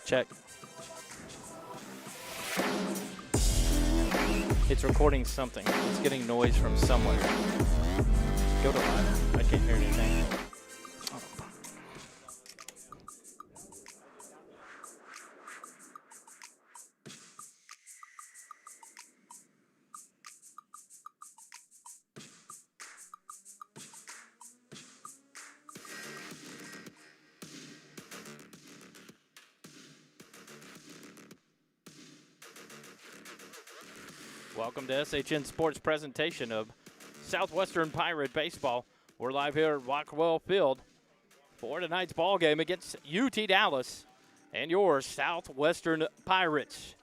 Check. It's recording something. It's getting noise from somewhere. Go to live. I can't hear anything. Welcome to SHN Sports presentation of Southwestern Pirate Baseball. We're live here at Rockwell Field for tonight's ball game against UT Dallas and your Southwestern Pirates.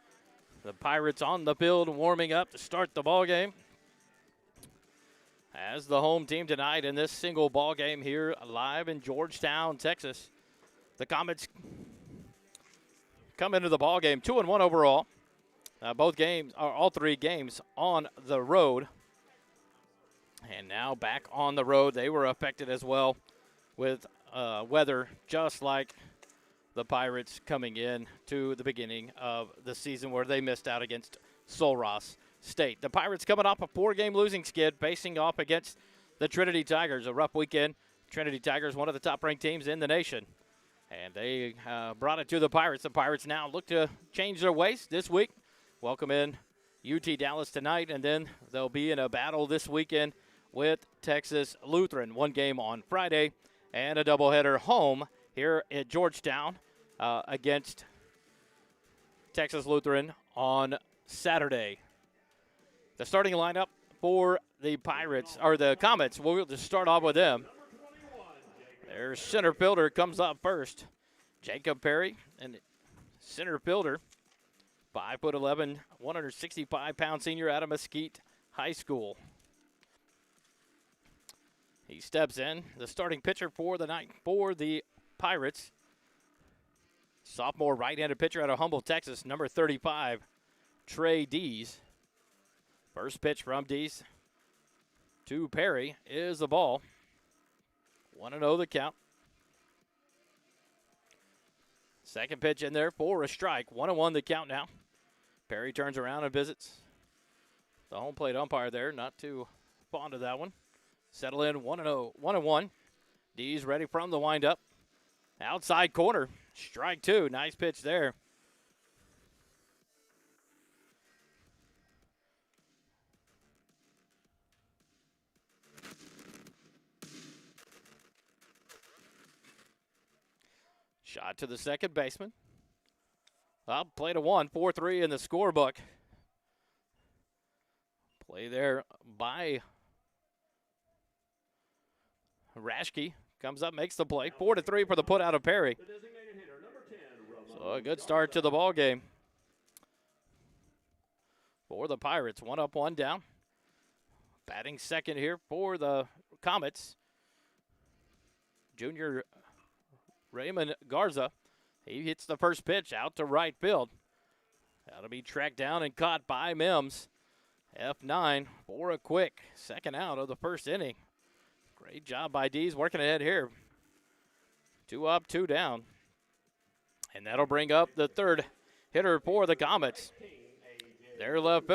The Pirates on the field warming up to start the ball game as the home team tonight in this single ball game here live in Georgetown, Texas. The Comets come into the ball game 2-1 overall. Both games, or all three games, on the road. And now back on the road. They were affected as well with weather, just like the Pirates coming in to the beginning of the season where they missed out against Sul Ross State. The Pirates coming off a 4-game losing skid, facing off against the Trinity Tigers. A rough weekend. Trinity Tigers, one of the top-ranked teams in the nation. And they brought it to the Pirates. The Pirates now look to change their ways this week. Welcome in UT Dallas tonight, and then they'll be in a battle this weekend with Texas Lutheran. One game on Friday and a doubleheader home here at Georgetown against Texas Lutheran on Saturday. The starting lineup for the Pirates, or the Comets, we'll just start off with them. Their center fielder comes up first, Jacob Perry, and center fielder, 5'11", 165-pound senior out of Mesquite High School. He steps in, the starting pitcher for the night for the Pirates. Sophomore right-handed pitcher out of Humble, Texas, number 35, Trey Dees. First pitch from Dees to Perry is the ball. 1-0 the count. Second pitch in there for a strike. 1-1 the count now. Perry turns around and visits the home plate umpire there. Not too fond of that one. Settle in 1-0. 1-1. D's ready from the windup. Outside corner. Strike two. Nice pitch there. Shot to the second baseman. Up, play to 1, 4-3 in the scorebook. Play there by Raschke. Comes up, makes the play. 4-3 for the put out of Perry. So a good start to the ball game for the Pirates. 1 up, 1 down. Batting second here for the Comets. Junior Raymond Garza. He hits the first pitch out to right field. That'll be tracked down and caught by Mims. F9 for a quick second out of the first inning. Great job by Dees working ahead here. 2 up, 2 down. And that'll bring up the third hitter for the Comets. Their left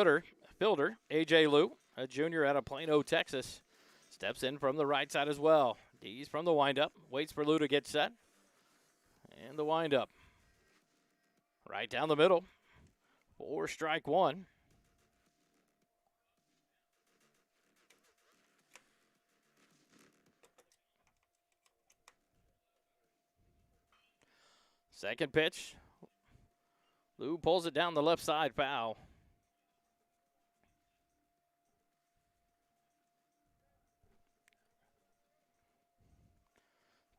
fielder, A.J. Liu, a junior out of Plano, Texas, steps in from the right side as well. Dees from the windup, waits for Liu to get set. And the windup. Right down the middle for strike one. Second pitch. Liu pulls it down the left side, foul.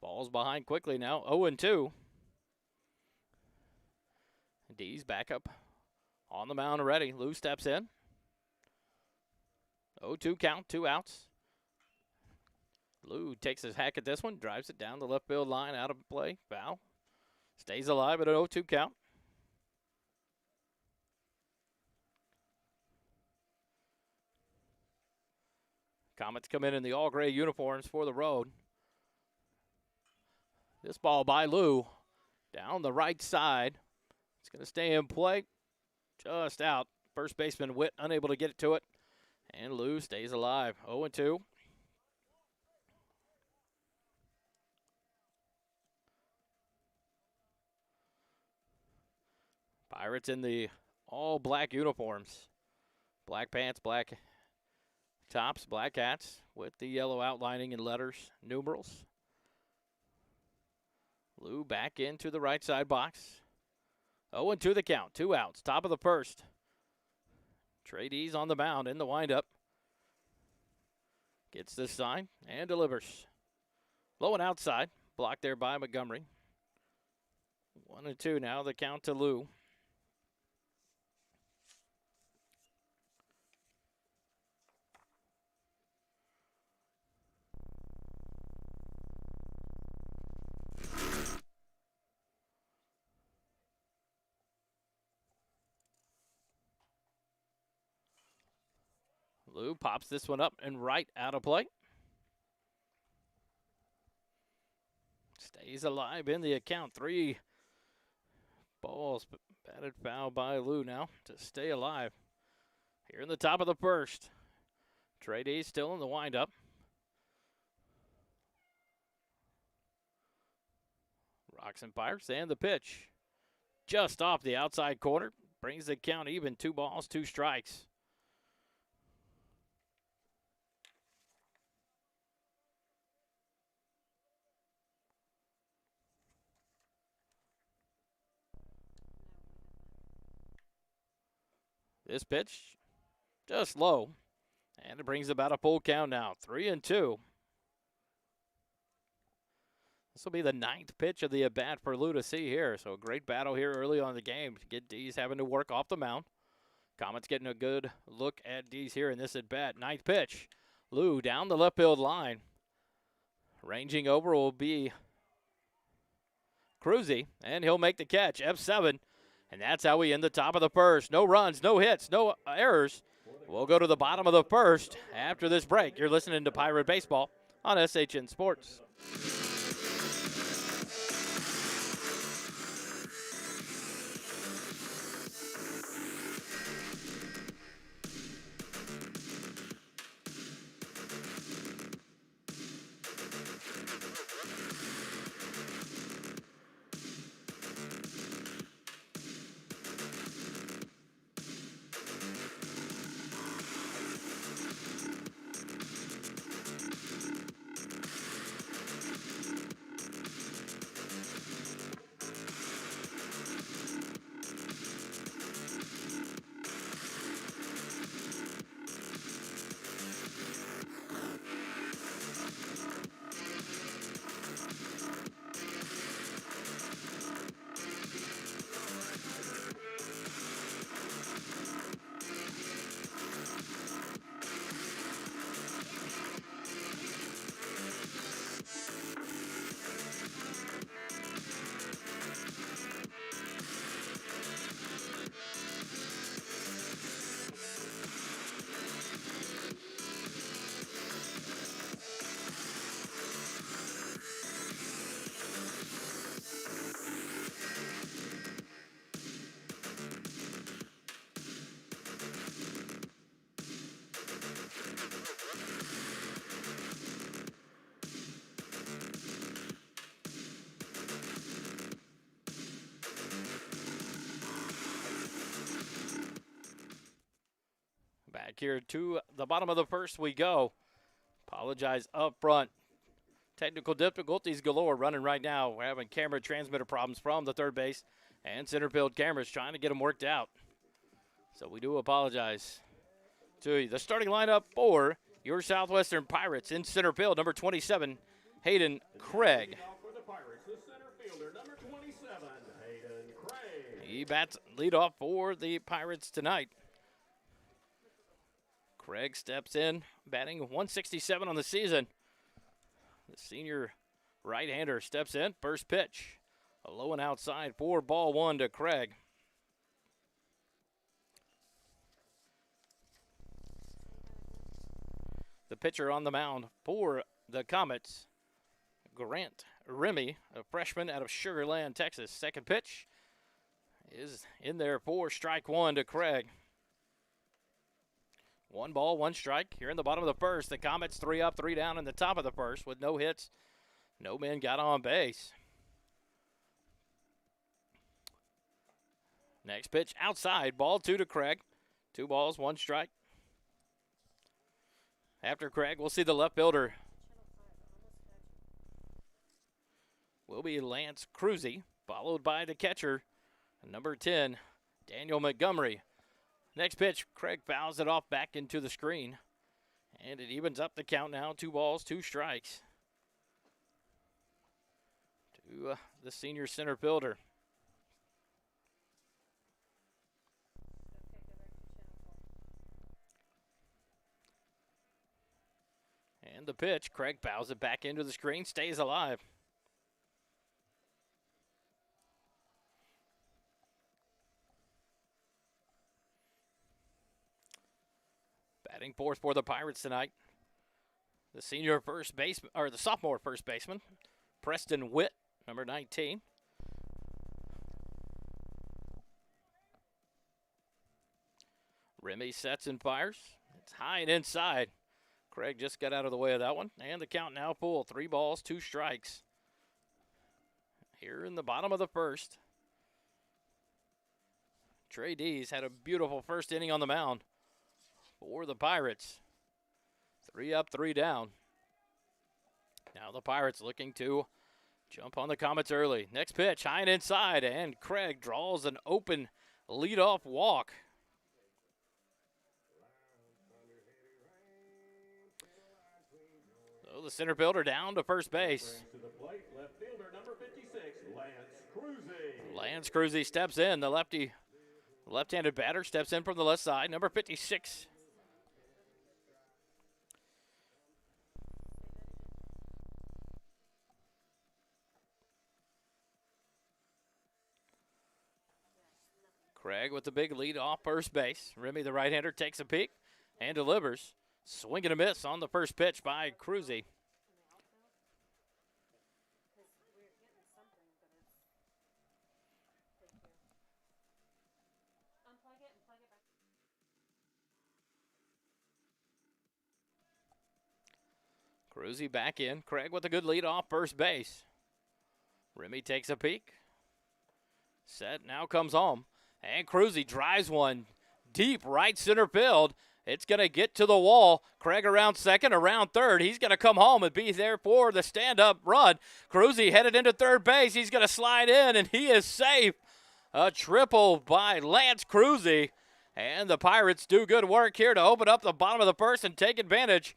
Ball's behind quickly now, 0-2. D's back up on the mound already. Liu steps in. 0-2 count, 2 outs. Liu takes his hack at this one, drives it down the left field line, out of play, foul. Stays alive at an 0-2 count. Comets come in the all-gray uniforms for the road. This ball by Liu down the right side. It's going to stay in play. Just out. First baseman Witt unable to get it to it. And Lou stays alive. 0-2. Pirates in the all black uniforms. Black pants, black tops, black hats with the yellow outlining in letters, numerals. Lou back into the right side box. 0-2 the count. 2 outs. Top of the first. Trey D's on the mound in the windup. Gets this sign and delivers. Low and outside. Blocked there by Montgomery. 1-2 now. The count to Lou. Lou pops this one up and right out of play. Stays alive in the account. 3 balls batted foul by Lou now to stay alive. Here in the top of the first. Trey D still in the windup. Rocks and Pirates and the pitch. Just off the outside corner. Brings the count even. 2 balls, 2 strikes. This pitch just low. And it brings about a full count now. 3-2. This will be the 9th pitch of the at-bat for Lou to see here. So a great battle here early on in the game. Get D's having to work off the mound. Comets getting a good look at D's here in this at-bat. 9th pitch. Lou down the left field line. Ranging over will be Cruzy, and he'll make the catch. F7. And that's how we end the top of the first. No runs, no hits, no errors. We'll go to the bottom of the first after this break. You're listening to Pirate Baseball on SHN Sports. Back here to the bottom of the first we go. Apologize up front. Technical difficulties galore running right now. We're having camera transmitter problems from the third base and center field cameras trying to get them worked out. So we do apologize to you. The starting lineup for your Southwestern Pirates in center field, number 27, Hayden Craig. For the Pirates, the center fielder, number 27, Hayden Craig. He bats leadoff for the Pirates tonight. Craig steps in, batting 167 on the season. The senior right-hander steps in. First pitch, a low and outside for ball 1 to Craig. The pitcher on the mound for the Comets, Grant Remy, a freshman out of Sugar Land, Texas. Second pitch is in there for strike one to Craig. 1 ball, 1 strike here in the bottom of the first. The Comets 3 up, 3 down in the top of the first with no hits. No men got on base. Next pitch outside, ball 2 to Craig. 2 balls, 1 strike. After Craig, we'll see the left fielder will be Lance Cruzy, followed by the catcher, number 10, Daniel Montgomery. Next pitch, Craig fouls it off back into the screen, and it evens up the count now. 2 balls, 2 strikes to the senior center fielder. And the pitch, Craig fouls it back into the screen, stays alive. Batting fourth for the Pirates tonight, the senior first baseman, or the sophomore first baseman, Preston Witt, number 19. Remy sets and fires. It's high and inside. Craig just got out of the way of that one. And the count now full. 3 balls, 2 strikes. Here in the bottom of the first. Trey Dees had a beautiful first inning on the mound for the Pirates. 3 up, 3 down. Now the Pirates looking to jump on the Comets early. Next pitch, high and inside, and Craig draws an open leadoff walk. So the center fielder down to first base. To the plate, left fielder number 56, Lance Cruzy. Lance Cruzy steps in. The left-handed batter steps in from the left side, number 56. Craig with the big lead off first base. Remy, the right-hander, takes a peek and delivers. Swing and a miss on the first pitch by Cruzy. Cruzy back in. Craig with a good lead off first base. Remy takes a peek. Set, now comes home. And Cruzy drives one deep right center field. It's going to get to the wall. Craig around second, around third. He's going to come home and be there for the stand-up run. Cruzy headed into third base. He's going to slide in, and he is safe. A triple by Lance Cruzy. And the Pirates do good work here to open up the bottom of the first and take advantage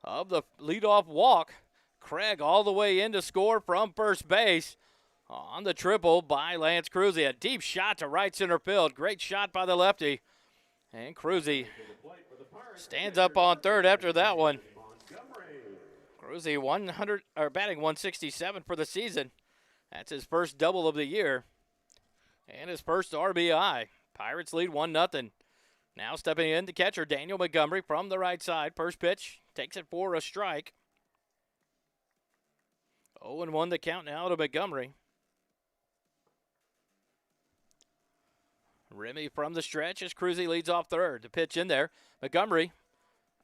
of the leadoff walk. Craig all the way in to score from first base on the triple by Lance Cruzy. A deep shot to right center field. Great shot by the lefty. And Cruzy stands up on third after that one. Cruzy batting 167 for the season. That's his first double of the year and his first RBI. Pirates lead 1-0. Now stepping in, the catcher Daniel Montgomery from the right side. First pitch, takes it for a strike. 0-1 the count now to Montgomery. Remy from the stretch as Cruzy leads off third. The pitch in there. Montgomery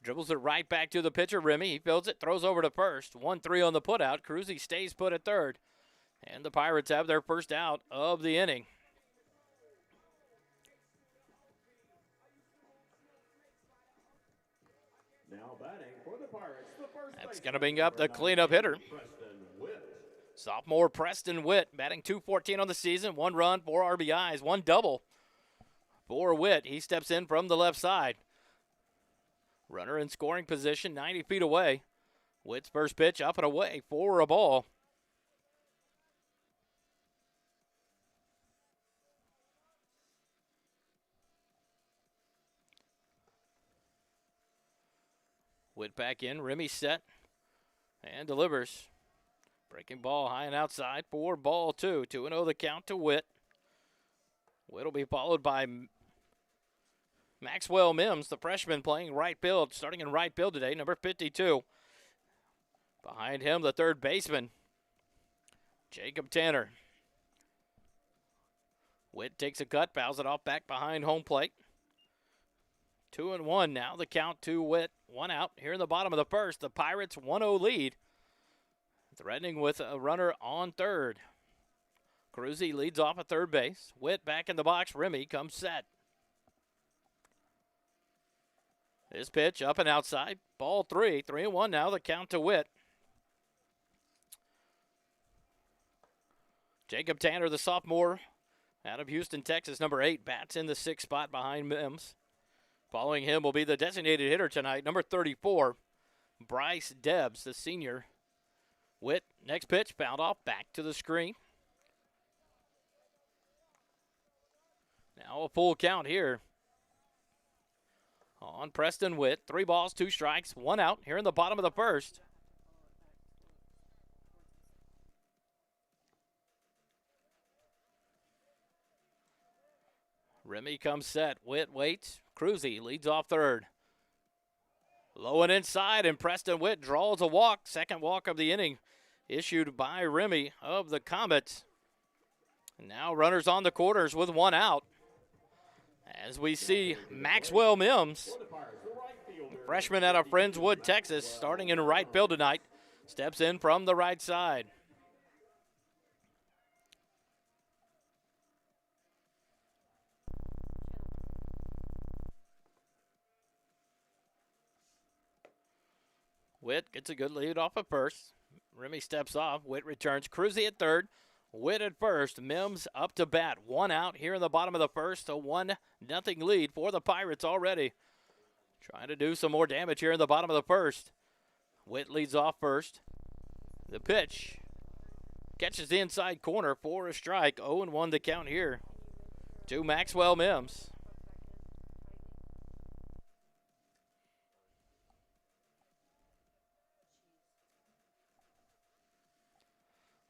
dribbles it right back to the pitcher, Remy. He fields it, throws over to first. 1-3 on the putout. Cruzy stays put at third. And the Pirates have their first out of the inning. Now batting for the Pirates, the first That's going to bring up the cleanup hitter. Sophomore Preston Witt, batting .214 on the season. 1 run, 4 RBIs, 1 double for Witt. He steps in from the left side. Runner in scoring position, 90 feet away. Witt's first pitch up and away for a ball. Witt back in, Remy set and delivers. Breaking ball high and outside for ball 2. 2-0 the count to Witt. Witt will be followed by Maxwell Mims, the freshman playing right field, starting in right field today, number 52. Behind him, the third baseman, Jacob Tanner. Witt takes a cut, fouls it off back behind home plate. 2-1 now. The count to Witt. One out here in the bottom of the first. The Pirates 1-0 lead. Threatening with a runner on third. Cruzy leads off at third base. Witt back in the box. Remy comes set. This pitch up and outside. Ball 3. 3-1 now. The count to Witt. Jacob Tanner, the sophomore out of Houston, Texas, number 8, bats in the 6th spot behind Mims. Following him will be the designated hitter tonight, number 34, Bryce Debs, the senior. Witt, next pitch, fouled off, back to the screen. Now a full count here on Preston Witt. 3 balls, 2 strikes, 1 out here in the bottom of the first. Remy comes set. Witt waits. Cruzy leads off third. Low and inside, and Preston Witt draws a walk. Second walk of the inning issued by Remy of the Comets. And now runners on the corners with 1 out. As we see Maxwell Mims, freshman out of Friendswood, Texas, starting in right field tonight, steps in from the right side. Witt gets a good lead off at first. Remy steps off. Witt returns. Cruzy at third. Witt at first. Mims up to bat. 1 out here in the bottom of the first. A 1-0 lead for the Pirates already. Trying to do some more damage here in the bottom of the first. Witt leads off first. The pitch catches the inside corner for a strike. 0-1 the count here to Maxwell Mims.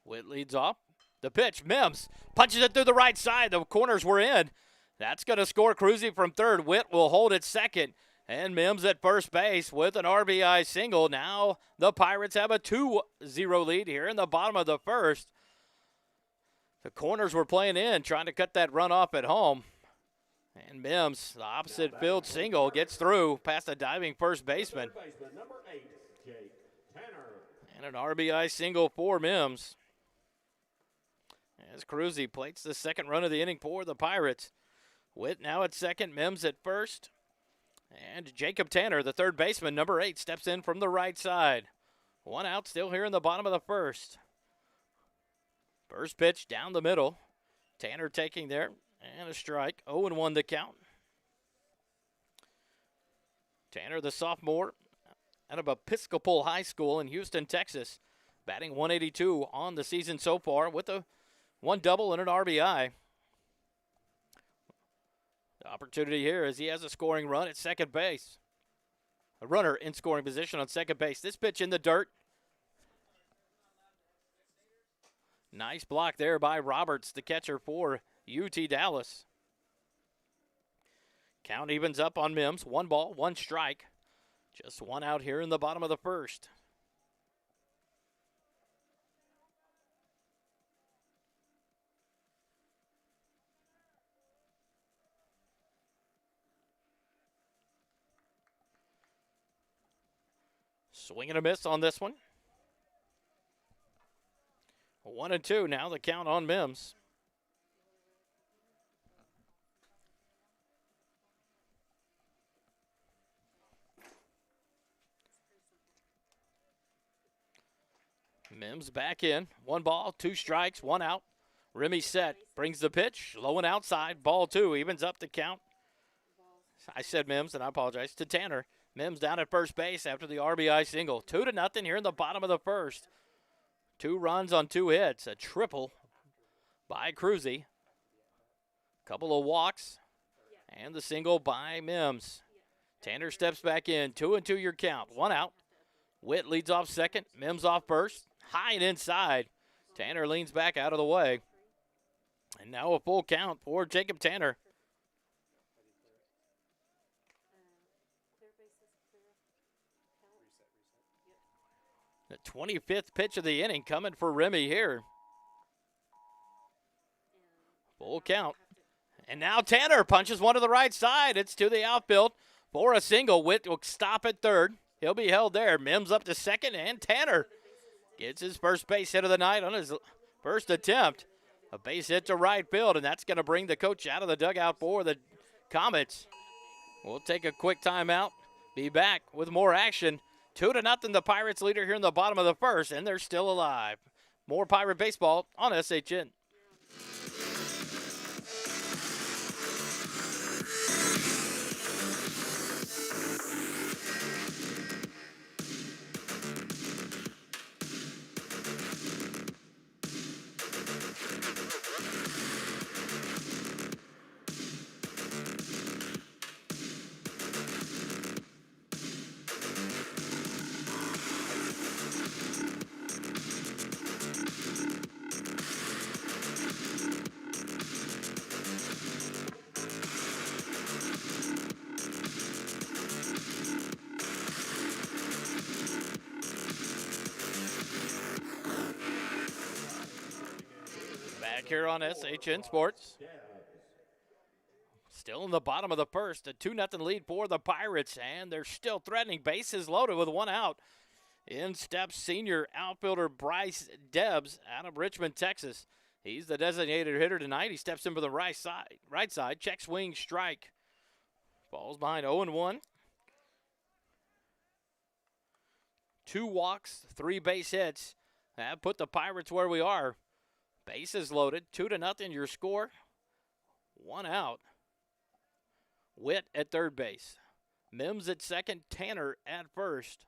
Witt leads off. The pitch, Mims punches it through the right side. The corners were in. That's going to score Cruzy from third. Witt will hold it second. And Mims at first base with an RBI single. Now the Pirates have a 2-0 lead here in the bottom of the first. The corners were playing in, trying to cut that run off at home. And Mims, the opposite field single, gets through past the diving first baseman. Number 8, Jake Tanner. And an RBI single for Mims. As Cruzy plates the second run of the inning for the Pirates. Witt now at second, Mims at first. And Jacob Tanner, the third baseman, number 8, steps in from the right side. 1 out still here in the bottom of the first. First pitch down the middle. Tanner taking there, and a strike. 0-1 the count. Tanner, the sophomore out of Episcopal High School in Houston, Texas, batting 182 on the season so far with a 1 double and an RBI. The opportunity here is he has a scoring run at second base. A runner in scoring position on second base. This pitch in the dirt. Nice block there by Roberts, the catcher for UT Dallas. Count evens up on Mims. 1 ball, 1 strike. Just 1 out here in the bottom of the first. Swing and a miss on this one. 1-2 now, the count on Mims. Mims back in. 1 ball, 2 strikes, 1 out. Remy set, brings the pitch, low and outside. Ball 2, evens up the count. I said Mims, and I apologize, to Tanner. Mims down at first base after the RBI single. 2-0 here in the bottom of the first. 2 runs on 2 hits. A triple by Cruzy. Couple of walks. And the single by Mims. Tanner steps back in. 2-2 your count. 1 out. Witt leads off second. Mims off first. High and inside. Tanner leans back out of the way. And now a full count for Jacob Tanner. The 25th pitch of the inning coming for Remy here. Full count. And now Tanner punches one to the right side. It's to the outfield for a single. Witt will stop at third. He'll be held there. Mims up to second, and Tanner gets his first base hit of the night on his first attempt. A base hit to right field, and that's going to bring the coach out of the dugout for the Comets. We'll take a quick timeout. Be back with more action. 2-0, the Pirates leader here in the bottom of the first, and they're still alive. More Pirate baseball on SHN. Back here on SHN Sports. Still in the bottom of the first, a 2-0 lead for the Pirates, and they're still threatening. Bases loaded with one out. In steps senior outfielder Bryce Debs out of Richmond, Texas. He's the designated hitter tonight. He steps in for the right side, check swing, strike. Falls behind 0-1. 2 walks, 3 base hits. That put the Pirates where we are. Bases loaded, 2-0 your score. 1 out. Witt at third base. Mims at second, Tanner at first.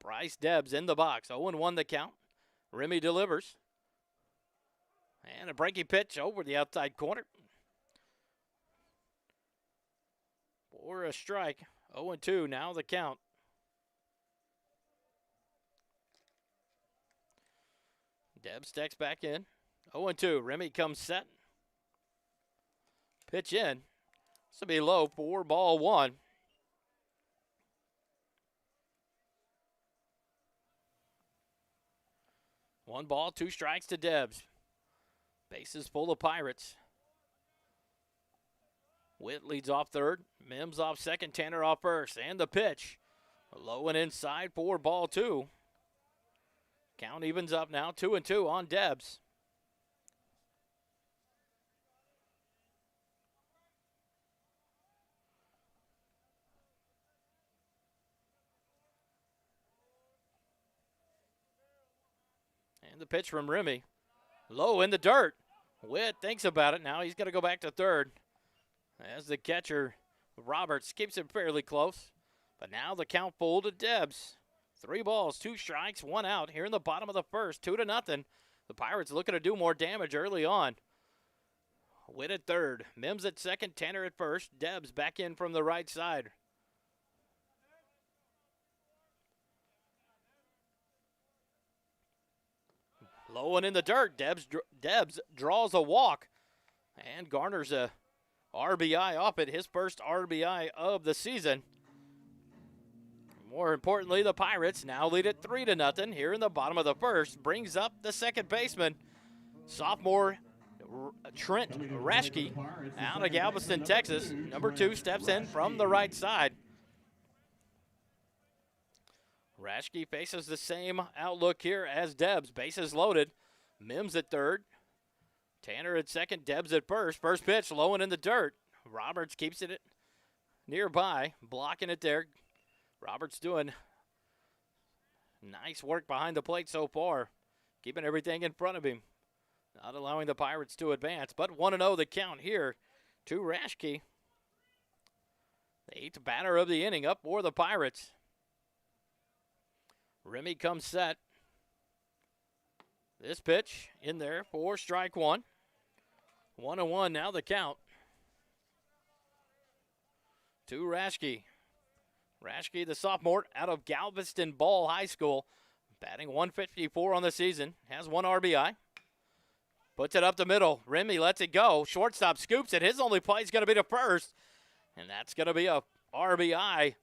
Bryce Debs in the box, 0-1 the count. Remy delivers. And a breaking pitch over the outside corner. For a strike, 0-2 now the count. Debs steps back in. 0-2. Remy comes set. Pitch in. This will be low for ball 1. One ball, 2 strikes to Debs. Bases full of Pirates. Witt leads off third. Mims off second. Tanner off first. And the pitch. Low and inside for ball 2. Count evens up now, 2-2 on Debs. And the pitch from Remy. Low in the dirt. Witt thinks about it. Now he's going to go back to third. As the catcher, Roberts, keeps it fairly close. But now the count full to Debs. 3 balls, 2 strikes, 1 out here in the bottom of the first, 2-0. The Pirates looking to do more damage early on. Witt at third, Mims at second, Tanner at first. Debs back in from the right side. Low and in the dirt. Debs draws a walk and garners a RBI off it, his first RBI of the season. More importantly, the Pirates now lead it 3-0 here in the bottom of the first. Brings up the second baseman, sophomore Trent Raschke out of Galveston, Texas. Number 2 steps in from the right side. Raschke faces the same outlook here as Debs. Bases loaded. Mims at third. Tanner at second. Debs at first. First pitch low and in the dirt. Roberts keeps it nearby, blocking it there. Roberts doing nice work behind the plate so far, keeping everything in front of him, not allowing the Pirates to advance. But 1-0 the count here to Raschke. The 8th batter of the inning up for the Pirates. Remy comes set. This pitch in there for strike 1. 1-1 now the count to Raschke. Raschke, the sophomore out of Galveston Ball High School, batting 154 on the season, has 1 RBI. Puts it up the middle. Remy lets it go. Shortstop scoops it. His only play is going to be to first, and that's going to be a RBI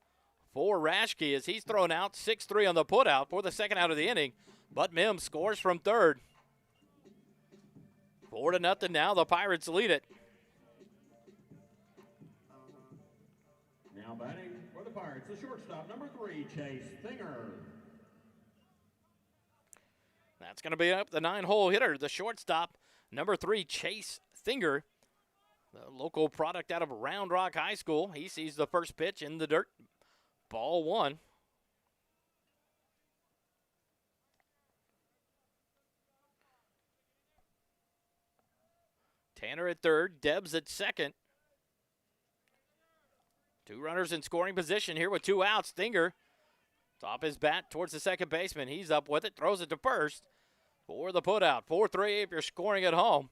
for Raschke as he's thrown out 6-3 on the putout for the second out of the inning. But Mims scores from third 4-0 now. The Pirates lead it. Now batting for the Pirates, the shortstop, number 3, Chase Thinger. That's going to be up the 9-hole hitter, the shortstop, number 3, Chase Thinger, the local product out of Round Rock High School. He sees the first pitch in the dirt. Ball 1. Tanner at third, Debs at second. 2 runners in scoring position here with 2 outs. Thinger, top his bat towards the second baseman. He's up with it, throws it to first for the putout. 4-3 if you're scoring at home,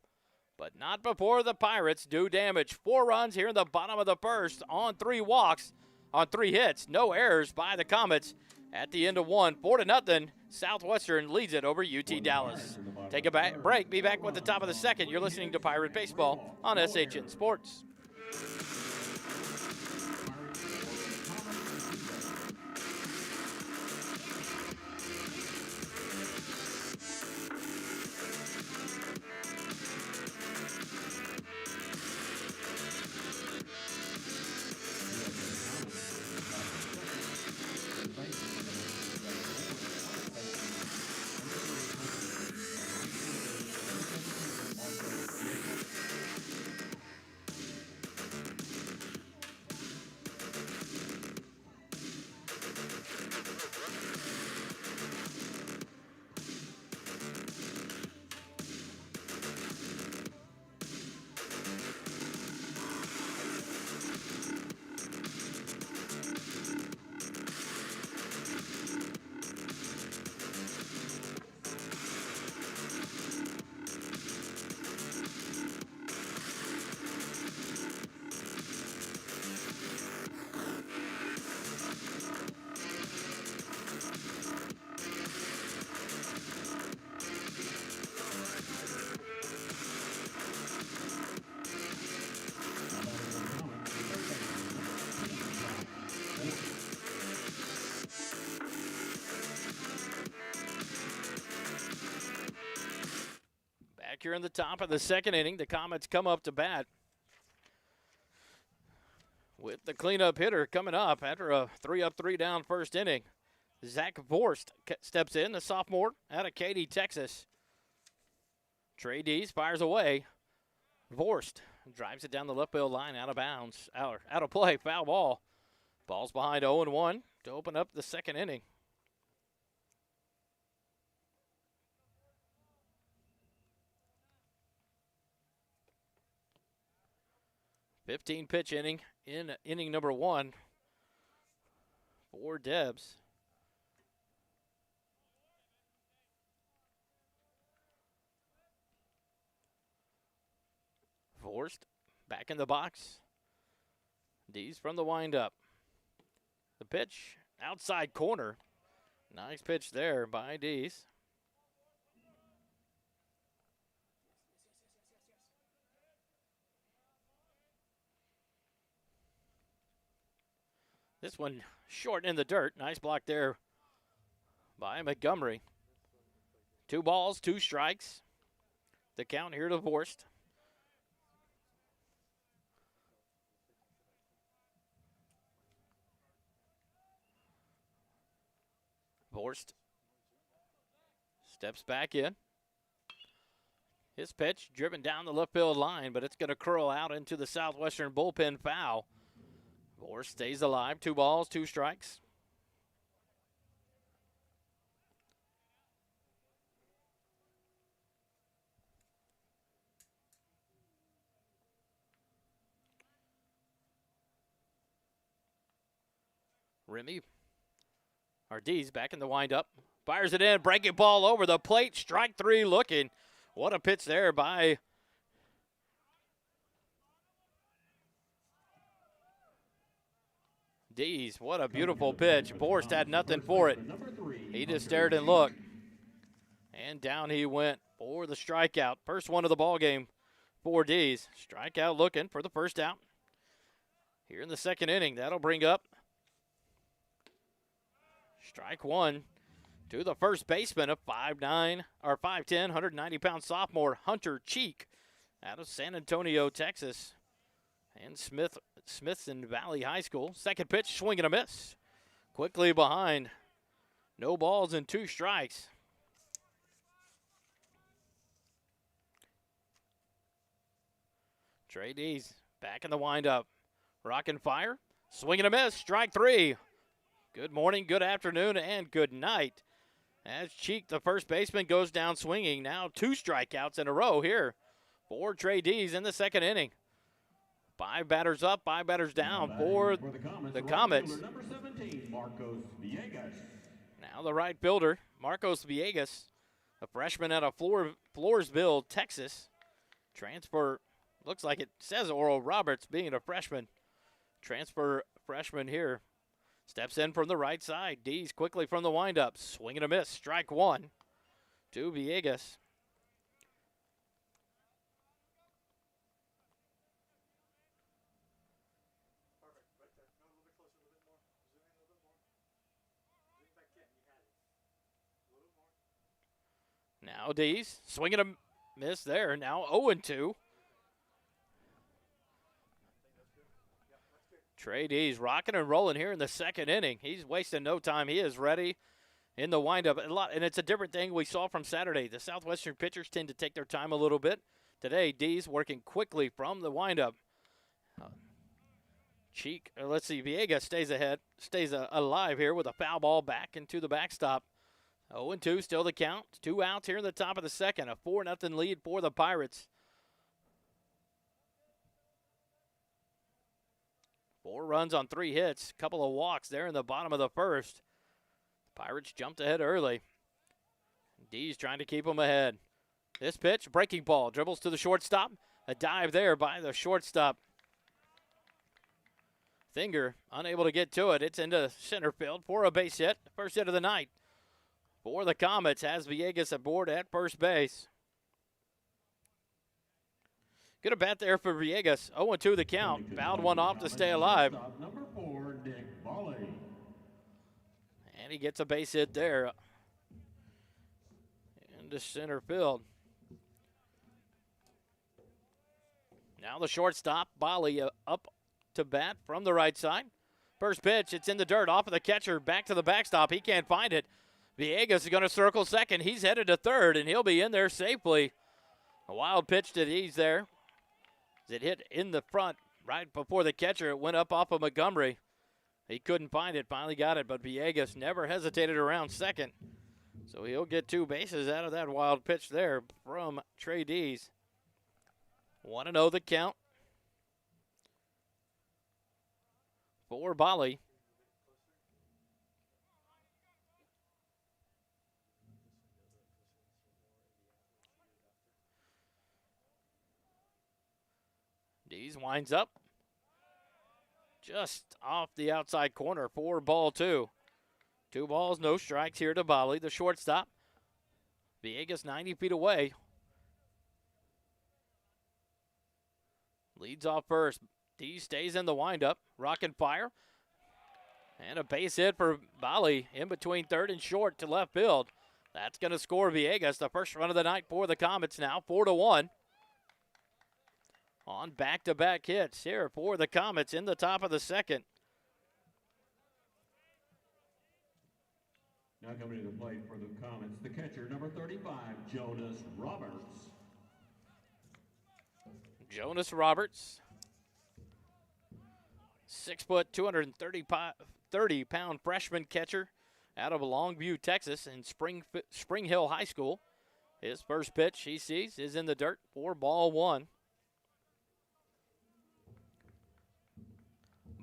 but not before the Pirates do damage. 4 runs here in the bottom of the first on 3 walks, on 3 hits. No errors by the Comets at the end of 1. 4-0. Southwestern leads it over UT Dallas. Take a break. Be back with the top of the second. You're listening to Pirate Baseball on SHN Sports. Here in the top of the second inning, the Comets come up to bat with the cleanup hitter coming up after a 3-up, 3-down first inning. Zach Vorst steps in, the sophomore out of Katy, Texas. Trey Dees fires away. Vorst drives it down the left field line, out of bounds, out of play, foul ball. Ball's behind 0-1 to open up the second inning. 15-pitch inning in inning number 1 for Debs. Forced back in the box. Dees from the windup. The pitch outside corner. Nice pitch there by Dees. This one short in the dirt. Nice block there by Montgomery. 2 balls, 2 strikes. The count here to Vorst. Vorst steps back in. His pitch driven down the left field line, but it's going to curl out into the Southwestern bullpen foul. Vorst stays alive. 2 balls, 2 strikes. Dees back in the windup. Fires it in. Breaking ball over the plate. Strike 3 looking. What a pitch there by Dees. What a beautiful pitch. Vorst had nothing for it. He just stared and looked. And down he went for the strikeout. First one of the ball game for Dees. Strikeout looking for the first out. Here in the second inning, that'll bring up strike 1 to the first baseman of 5'9", or 5'10", 190-pound sophomore Hunter Cheek. out of San Antonio, Texas, and Smithson Valley High School. Second pitch, swing and a miss. Quickly behind. No balls and 2 strikes. Trey Dees back in the windup. Rockin' fire. Swing and a miss. Strike 3. Good morning, good afternoon, and good night. As Cheek, the first baseman, goes down swinging. Now 2 strikeouts in a row here for Trey Dees in the second inning. 5 batters up, 5 batters down for the Comets. Number 17, Marcos Villegas. Now the right fielder, Marcos Villegas, a freshman out of Floresville, Texas. Transfer, looks like it says Oral Roberts being a freshman. Transfer freshman here. Steps in from the right side. Dees quickly from the windup. Swing and a miss. Strike 1 to Villegas. Now Dees, swing and a miss there. Now 0-2. Trey Dees rocking and rolling here in the second inning. He's wasting no time. He is ready in the windup. And it's a different thing we saw from Saturday. The Southwestern pitchers tend to take their time a little bit. Today, Dees working quickly from the windup. Villegas stays alive here with a foul ball back into the backstop. 0-2, still the count. 2 outs here in the top of the second. A 4-0 lead for the Pirates. 4 runs on 3 hits. Couple of walks there in the bottom of the first. Pirates jumped ahead early. Dees trying to keep them ahead. This pitch, breaking ball. Dribbles to the shortstop. A dive there by the shortstop. Finger unable to get to it. It's into center field for a base hit. First hit of the night for the Comets. Has Villegas aboard at first base. Good at bat there for Villegas. 0-2 the count. Fouled one off to stay alive. Number 4, Nick Bali. And he gets a base hit there into center field. Now the shortstop, Bali, up to bat from the right side. First pitch, it's in the dirt, off of the catcher, back to the backstop. He can't find it. Villegas is going to circle second. He's headed to third, and he'll be in there safely. A wild pitch to Dees there. As it hit in the front right before the catcher. It went up off of Montgomery. He couldn't find it, finally got it, but Villegas never hesitated around second. So he'll get 2 bases out of that wild pitch there from Trey Dees. 1-0 the count for Bali. Dees winds up just off the outside corner for ball 2. 2 balls, no strikes here to Bali, the shortstop. Villegas 90 feet away. Leads off first. Dees stays in the windup. Rockin' fire. And a base hit for Bali in between third and short to left field. That's going to score Villegas. The first run of the night for the Comets now, 4-1. On back-to-back hits here for the Comets in the top of the second. Now coming to the plate for the Comets, the catcher, number 35, Jonas Roberts. Jonas Roberts, 6 foot, 230-pound freshman catcher out of Longview, Texas, in Spring Hill High School. His first pitch he sees is in the dirt for ball 1.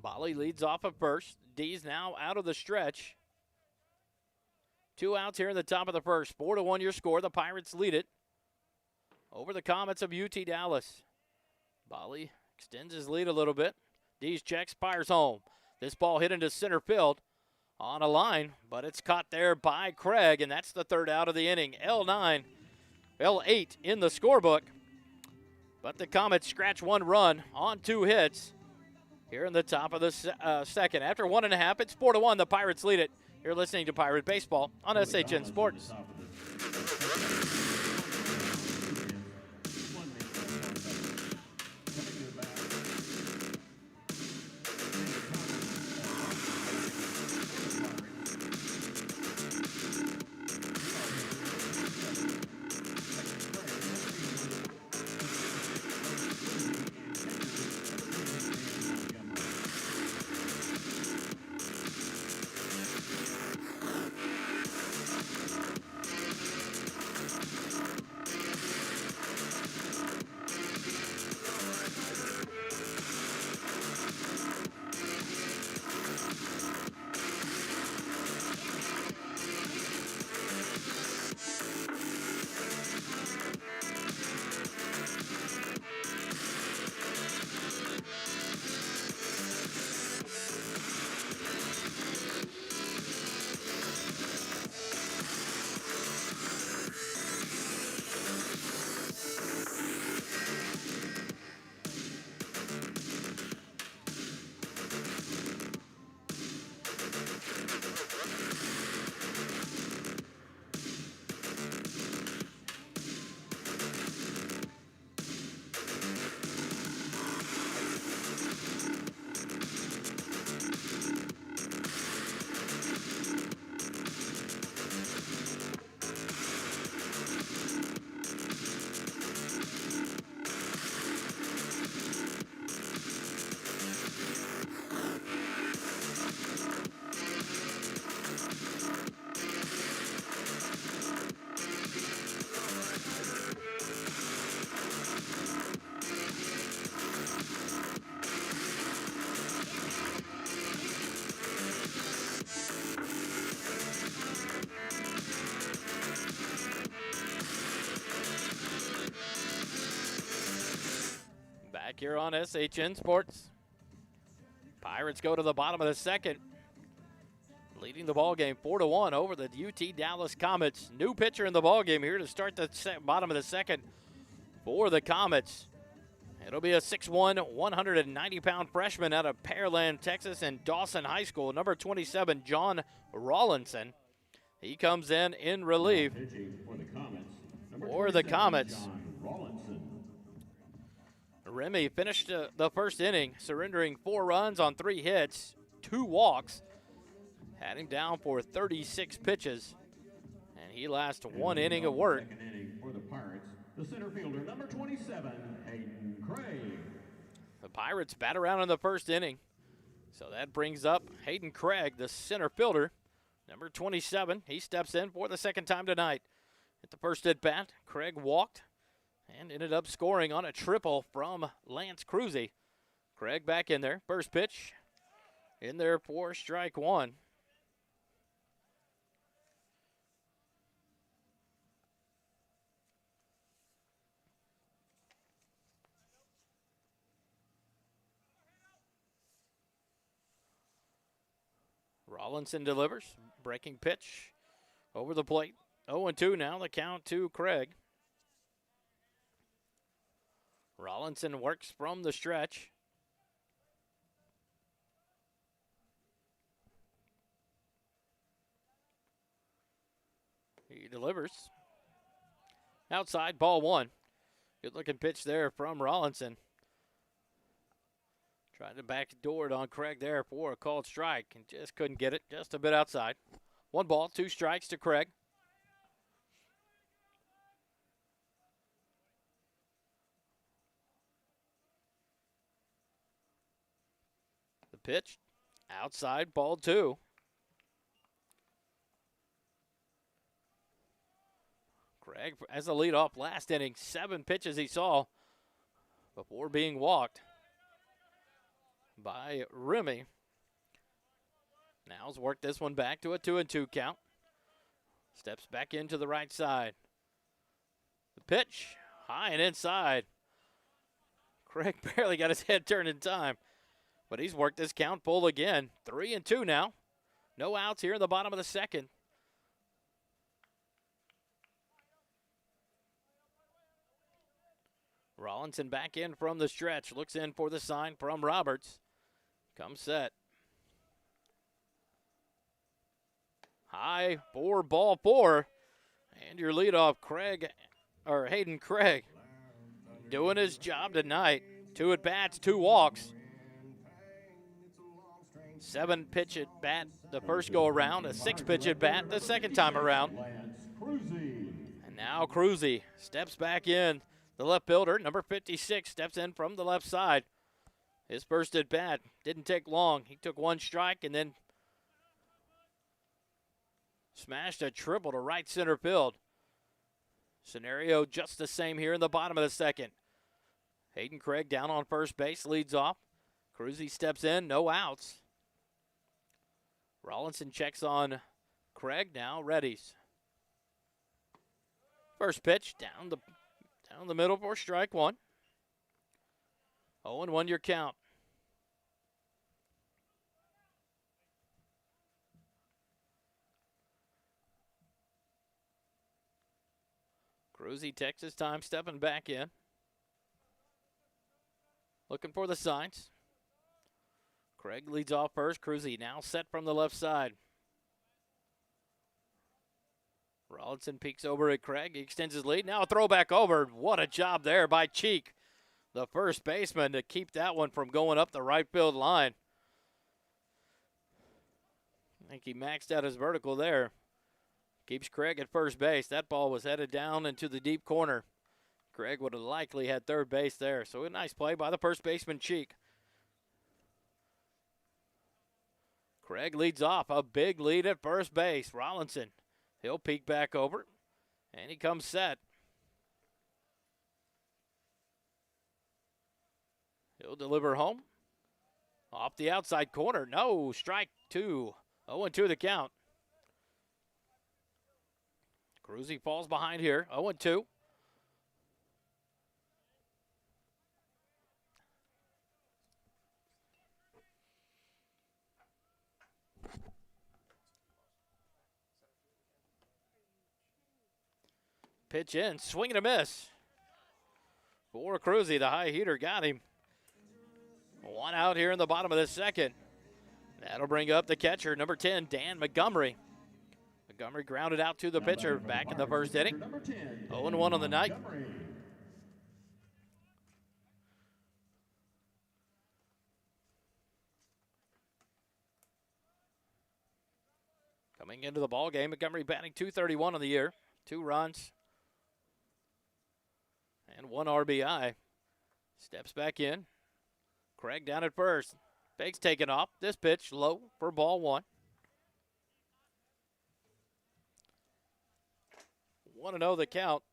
Bali leads off at first. Dees now out of the stretch. 2 outs here in the top of the first. 4-1 your score. The Pirates lead it over the Comets of UT Dallas. Bali extends his lead a little bit. Dees checks, fires home. This ball hit into center field on a line, but it's caught there by Craig, and that's the 3rd out of the inning. L8 in the scorebook. But the Comets scratch 1 run on 2 hits here in the top of the second. After 1.5, it's 4-1. The Pirates lead it. You're listening to Pirate Baseball on SHN Sports. here on SHN Sports. Pirates go to the bottom of the second, leading the ball game 4-1 over the UT Dallas Comets. New pitcher in the ball game here to start the bottom of the second for the Comets. It'll be a 6'1", 190-pound freshman out of Pearland, Texas, and Dawson High School, number 27, John Rawlinson. He comes in relief for the Comets. Remy finished the first inning, surrendering 4 runs on 3 hits, 2 walks. Had him down for 36 pitches, and he lasted 1 inning of work. Second inning for the Pirates, the center fielder, number 27, Hayden Craig. The Pirates bat around in the first inning, so that brings up Hayden Craig, the center fielder, number 27. He steps in for the second time tonight. At the first at bat, Craig walked and ended up scoring on a triple from Lance Cruzy. Craig back in there. First pitch in there for strike 1. Rawlinson delivers. Breaking pitch over the plate. 0-2 now, the count to Craig. Rawlinson works from the stretch. He delivers. Outside, ball 1. Good looking pitch there from Rawlinson. Tried to backdoor it on Craig there for a called strike and just couldn't get it. Just a bit outside. 1 ball, 2 strikes to Craig. The pitch, outside, ball 2. Craig, as a leadoff last inning, 7 pitches he saw before being walked by Remy. Now's worked this one back to a 2-2 count. Steps back into the right side. The pitch, high and inside. Craig barely got his head turned in time, but he's worked this count full again. 3-2 now. No outs here in the bottom of the second. Rawlinson back in from the stretch. Looks in for the sign from Roberts. Comes set. High for ball 4. And your leadoff, Hayden Craig, doing his job tonight. 2 at bats, 2 walks. 7 pitch at bat the first go around, a 6 pitch at bat the second time around. And now Cruzy steps back in. The left fielder, number 56, steps in from the left side. His first at bat didn't take long. He took 1 strike and then smashed a triple to right center field. Scenario just the same here in the bottom of the second. Hayden Craig down on first base, leads off. Cruzy steps in, no outs. Rawlinson checks on Craig now, readies. First pitch down the middle for strike 1. 0-1 your count. Cruzy takes his time stepping back in. Looking for the signs. Craig leads off first. Cruzy now set from the left side. Rawlinson peeks over at Craig. He extends his lead. Now a throwback over. What a job there by Cheek, the first baseman, to keep that one from going up the right field line. I think he maxed out his vertical there. Keeps Craig at first base. That ball was headed down into the deep corner. Craig would have likely had third base there. So a nice play by the first baseman, Cheek. Craig leads off. A big lead at first base. Rawlinson, he'll peek back over, and he comes set. He'll deliver home. Off the outside corner. No, strike 2. 0-2 the count. Cruzy falls behind here. 0-2. pitch in, swing and a miss. For Cruzy, the high heater got him. One out here in the bottom of the second. That'll bring up the catcher, number 10, Dan Montgomery. Montgomery grounded out to the pitcher back in the first inning. 0-1 on the night. Coming into the ball game, Montgomery batting .231 on the year. 2 runs and 1 RBI. Steps back in. Craig down at first. Bake's taken off. This pitch low for ball 1. 1-0 the count.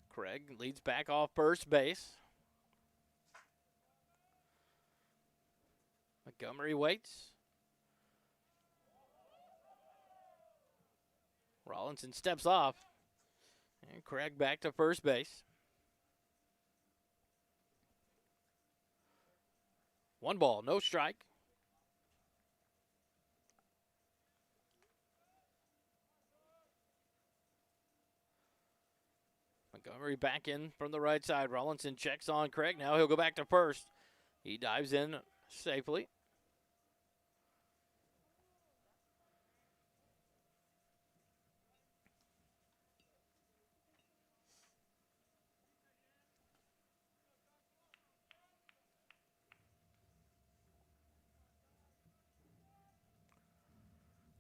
Craig leads back off first base. Montgomery waits. Rollinson steps off. And Craig back to first base. 1 ball, no strike. Montgomery back in from the right side. Rollinson checks on Craig. Now he'll go back to first. He dives in safely.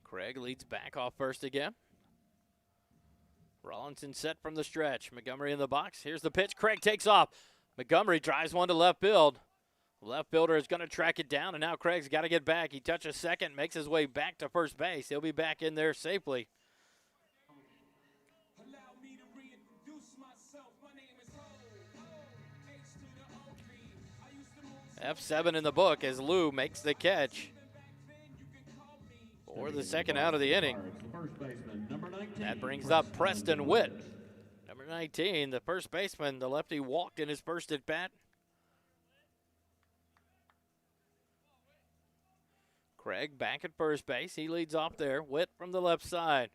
Craig leads back off first again. Rollinson set from the stretch. Montgomery in the box. Here's the pitch. Craig takes off. Montgomery drives one to left field. Left fielder is going to track it down, and now Craig's got to get back. He touches second, makes his way back to first base. He'll be back in there safely. F7 in the book as Lou makes the catch for the second out of the inning. That brings up Preston Witt. Number 19, the first baseman, the lefty walked in his first at bat. Craig back at first base. He leads off there. Witt from the left side.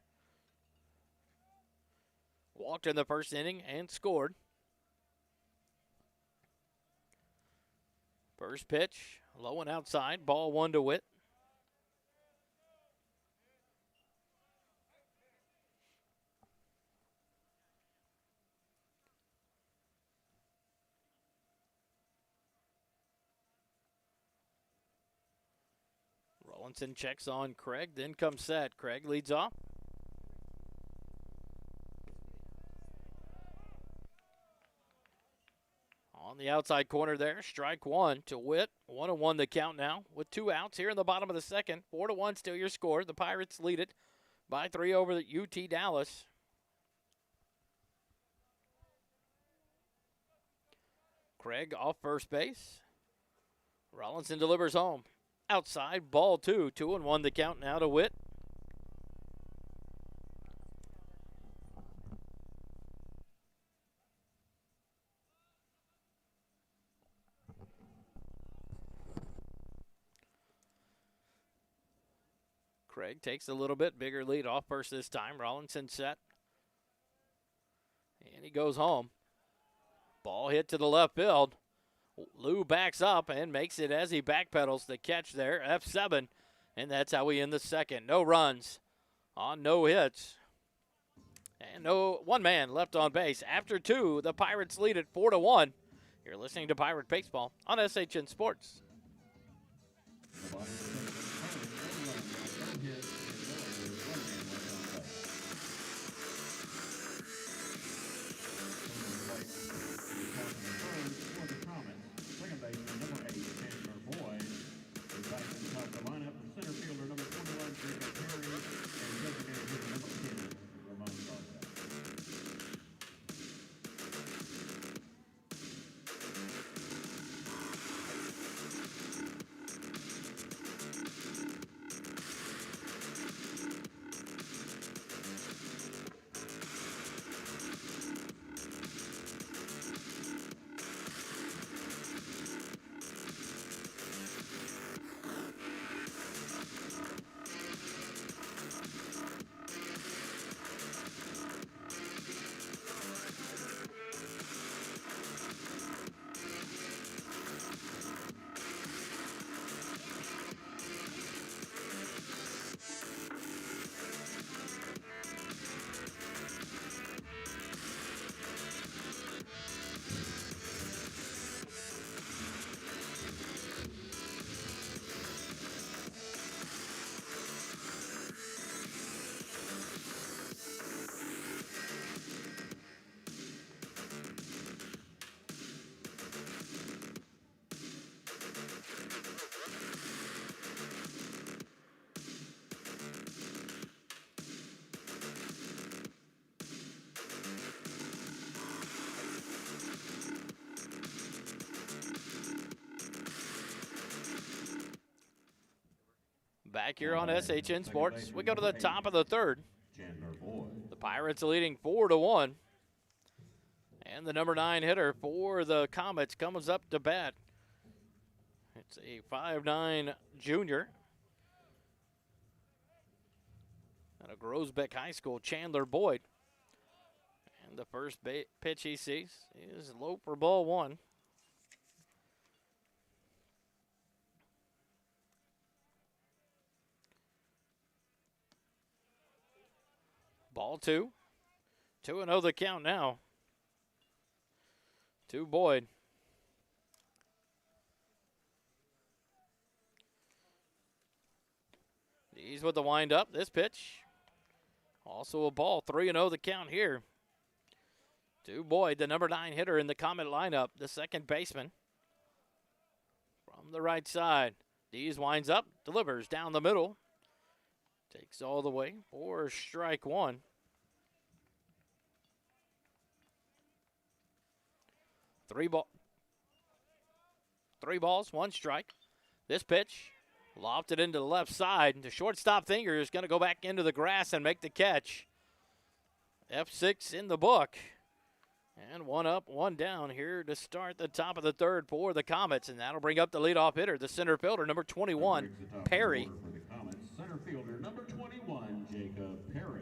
Walked in the first inning and scored. First pitch, low and outside. Ball 1 to Witt. Rollinson checks on Craig, then comes set. Craig leads off. On the outside corner there, strike 1 to Witt. 1-1 the count now with 2 outs here in the bottom of the second. 4-1 still your score. The Pirates lead it by 3 over the UT Dallas. Craig off first base. Rollinson delivers home. Outside, ball 2. 2-1 the count now to Witt. Craig takes a little bit bigger lead off first this time. Rollinson set. And he goes home. Ball hit to the left field. Lou backs up and makes it as he backpedals the catch there. F7. And that's how we end the second. No runs on no hits. And no 1 man left on base. After 2, the Pirates lead it 4-1. You're listening to Pirate Baseball on SHN Sports. back here on SHN Sports. We go to the top of the third. The Pirates leading 4-1. And the number 9 hitter for the Comets comes up to bat. It's a 5'9" junior out of Groesbeck High School, Chandler Boyd. And the first pitch he sees is low for ball 1. Ball 2. 2-0 the count now. To Boyd. He's with the windup. This pitch. Also a ball. 3-0 the count here. To Boyd, the number 9 hitter in the Comet lineup, the second baseman. From the right side. Dees winds up, delivers down the middle. Takes all the way for strike 1. Three balls, 1 strike. This pitch, lofted into the left side. The shortstop finger is going to go back into the grass and make the catch. F6 in the book. And 1 up, 1 down here to start the top of the third for the Comets. And that'll bring up the leadoff hitter, the center fielder, number 21, Perry. For the Comets, center fielder, number 21, Jacob Perry.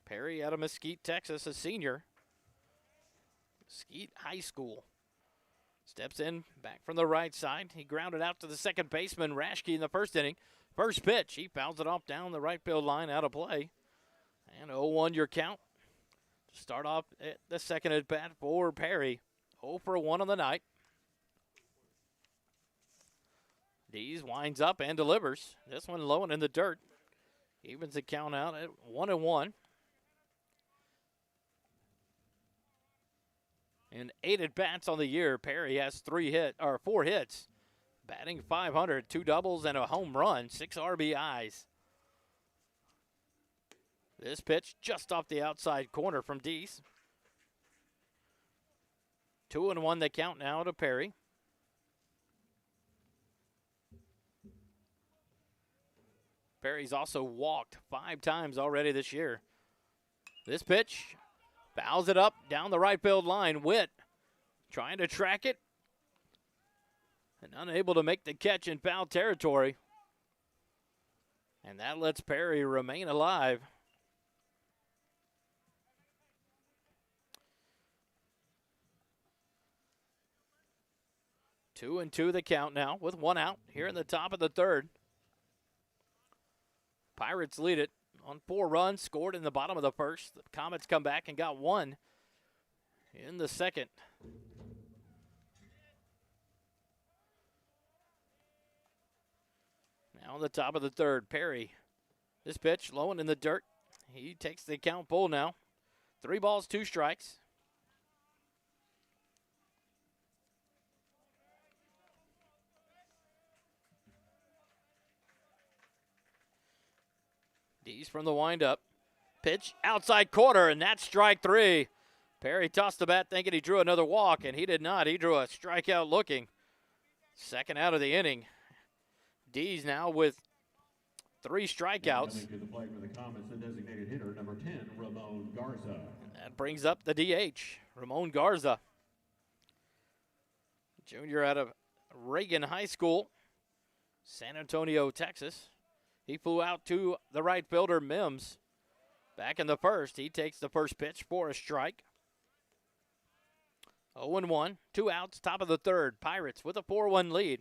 Perry out of Mesquite, Texas, a senior. Mesquite High School. Steps in, back from the right side. He grounded out to the second baseman, Raschke, in the first inning. First pitch, he fouls it off down the right field line, out of play. And 0-1 your count. To start off at the second at bat for Perry. 0 for 1 on the night. Dees winds up and delivers. This one low and in the dirt. Evens the count out at 1-1. And 8 at-bats on the year. Perry has 4 hits. Batting .500, 2 doubles and a home run, 6 RBIs. This pitch just off the outside corner from Dees. 2-1 the count now to Perry. Perry's also walked 5 times already this year. This pitch fouls it up down the right field line. Witt trying to track it and unable to make the catch in foul territory. And that lets Perry remain alive. Two and two the count now with 1 out here in the top of the third. Pirates lead it on 4 runs scored in the bottom of the first. The Comets come back and got 1 in the second. Now on the top of the third, Perry. This pitch low and in the dirt. He takes the count full now. 3 balls, 2 strikes. Dees from the windup. Pitch outside corner, and that's strike 3. Perry tossed the bat thinking he drew another walk, and he did not. He drew a strikeout looking. Second out of the inning. Dees now with 3 strikeouts. Coming to the plate for the Comets, the designated hitter, number 10, Ramon Garza. And that brings up the DH, Ramon Garza. Junior out of Reagan High School, San Antonio, Texas. He flew out to the right fielder, Mims. Back in the first, he takes the first pitch for a strike. 0-1, 2 outs, top of the third. Pirates with a 4-1 lead.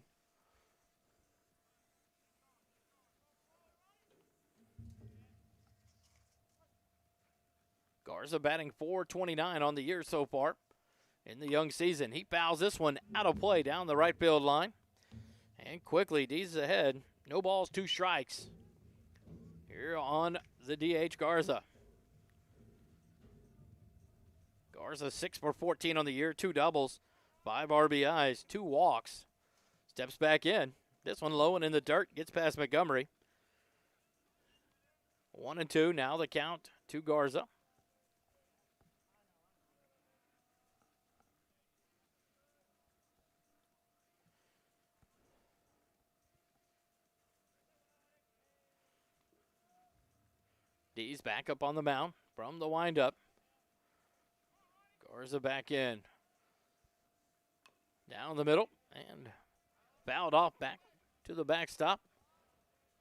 Garza batting .429 on the year so far in the young season. He fouls this one out of play down the right field line. And quickly, Dees ahead. No balls, 2 strikes. Here on the DH, Garza. Garza 6 for 14 on the year, 2 doubles, 5 RBIs, 2 walks. Steps back in. This one low and in the dirt, gets past Montgomery. 1-2, now the count to Garza. D's back up on the mound from the windup. Garza back in. Down the middle and fouled off back to the backstop.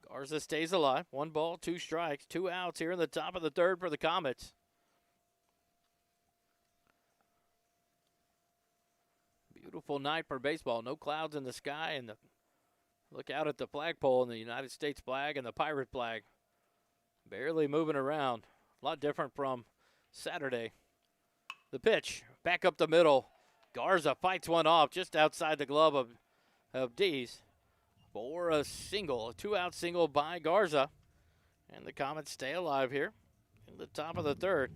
Garza stays alive. 1 ball, 2 strikes, 2 outs here in the top of the third for the Comets. Beautiful night for baseball. No clouds in the sky, and look out at the flagpole and the United States flag and the Pirate flag. Barely moving around. A lot different from Saturday. The pitch, back up the middle. Garza fights one off just outside the glove of Dees for a single, a 2-out single by Garza. And the Comets stay alive here in the top of the third.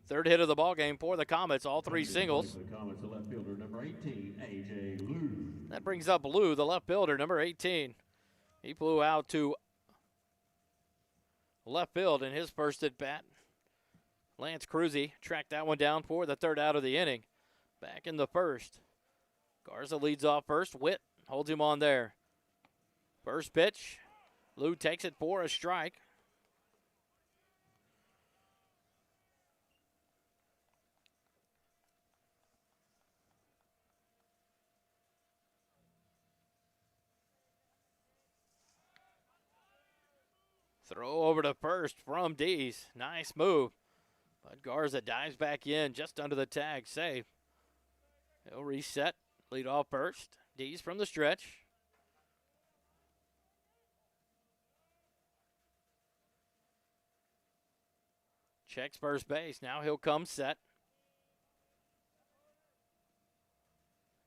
Third hit of the ball game for the Comets, all 3 singles. The Comets, the left fielder, number 18, A.J. Lou. That brings up Lou, the left fielder, number 18. He flew out to left field in his first at bat. Lance Cruzy tracked that one down for the 3rd out of the inning. Back in the first. Garza leads off first. Witt holds him on there. First pitch. Lou takes it for a strike. Throw over to first from Dees. Nice move. But Garza dives back in just under the tag. Save. He'll reset. Lead off first. Dees from the stretch. Checks first base. Now he'll come set.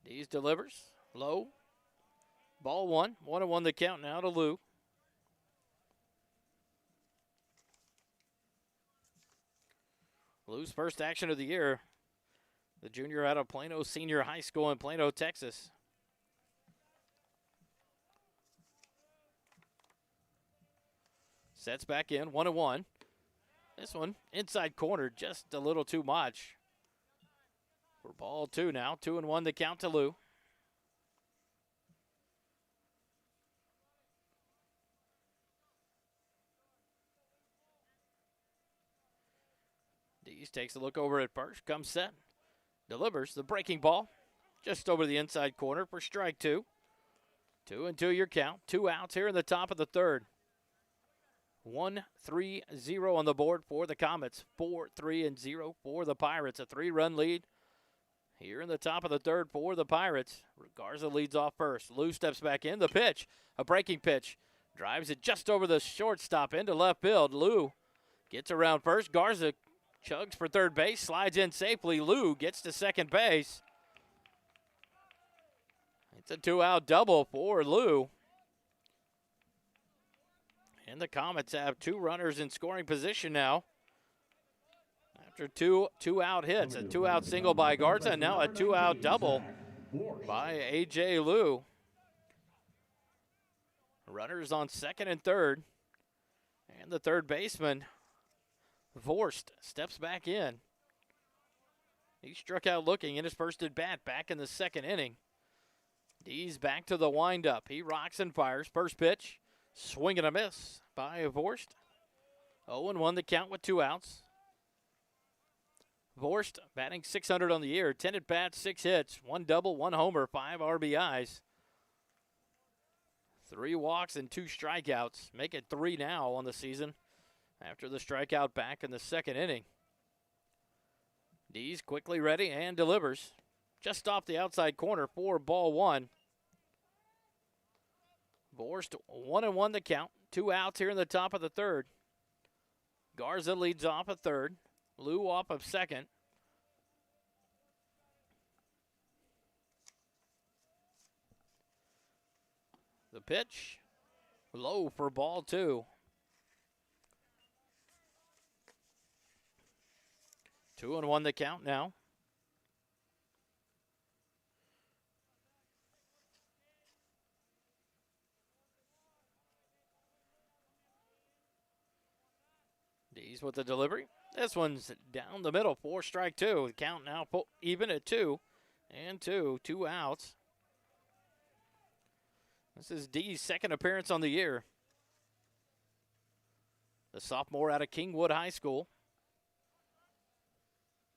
Dees delivers. Low. Ball 1. 1-1 the count now to Lou. Lou's first action of the year. The junior out of Plano Senior High School in Plano, Texas. Sets back in, 1-1. This one, inside corner, just a little too much. For ball 2 now, 2-1 the count to Lou. Dees takes a look over at first, comes set, delivers the breaking ball just over the inside corner for strike 2. 2-2 your count, 2 outs here in the top of the third. 1-3-0 on the board for the Comets, 4-3-0 for the Pirates, a 3-run lead here in the top of the third for the Pirates. Garza leads off first. Lou steps back in. The pitch, a breaking pitch, drives it just over the shortstop into left field. Lou gets around first. Garza chugs for third base, slides in safely. Lou gets to second base. It's a 2-out double for Lou. And the Comets have 2 runners in scoring position now. After two out hits, a 2-out single by Garza, and now a 2-out double by A.J. Lou. Runners on second and third. And the third baseman, Vorst, steps back in. He struck out looking in his first at bat back in the second inning. Dees back to the windup. He rocks and fires. First pitch, swing and a miss by Vorst. 0-1 the count with 2 outs. Vorst batting .600 on the year. 10 at bats, 6 hits, 1 double, 1 homer, 5 RBIs. 3 walks and 2 strikeouts. Make it 3 now on the season after the strikeout back in the second inning. Dees quickly ready and delivers. Just off the outside corner for ball 1. Vorst 1-1 the count. 2 outs here in the top of the third. Garza leads off a third. Lou off of second. The pitch, low for ball 2. 2-1 the count now. Dees with the delivery. This one's down the middle for strike 2. The count now even at 2 and 2. 2 outs. This is Dees' second appearance on the year. the sophomore out of Kingwood High School.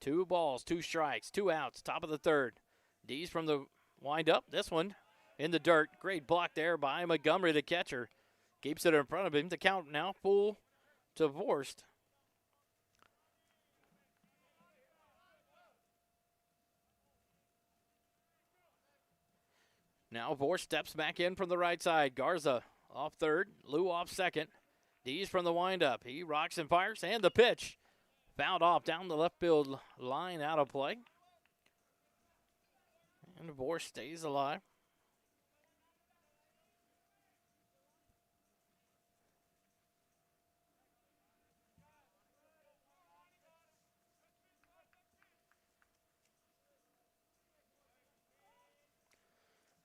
2 balls, 2 strikes, 2 outs, top of the third. Dees from the windup. This one in the dirt. Great block there by Montgomery, the catcher. Keeps it in front of him. The count now full to Vorst. Now Vorst steps back in from the right side. Garza off third. Lou off second. Dees from the windup. He rocks and fires. And the pitch. Fouled off down the left field line, out of play. And Vorst stays alive.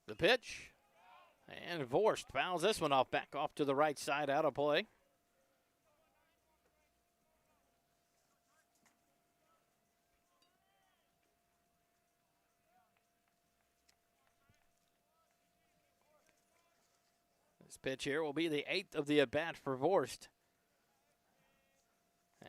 The pitch. And Vorst fouls this one off, back off to the right side, out of play. This pitch here will be the 8th of the at-bat for Vorst.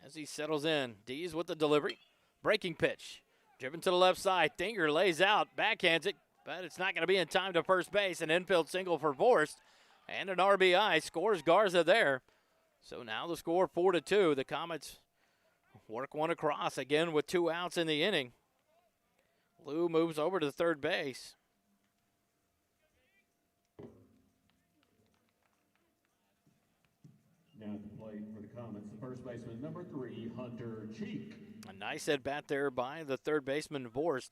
As he settles in, Dees with the delivery. Breaking pitch. Driven to the left side. Thinger lays out, backhands it, but it's not going to be in time to first base. An infield single for Vorst. And an RBI. Scores Garza there. So now the score 4-2. The Comets work one across again with 2 outs in the inning. Lou moves over to third base. Now at the plate for the Comets, the first baseman, number 3, Hunter Cheek. A nice at-bat there by the third baseman, Vorst.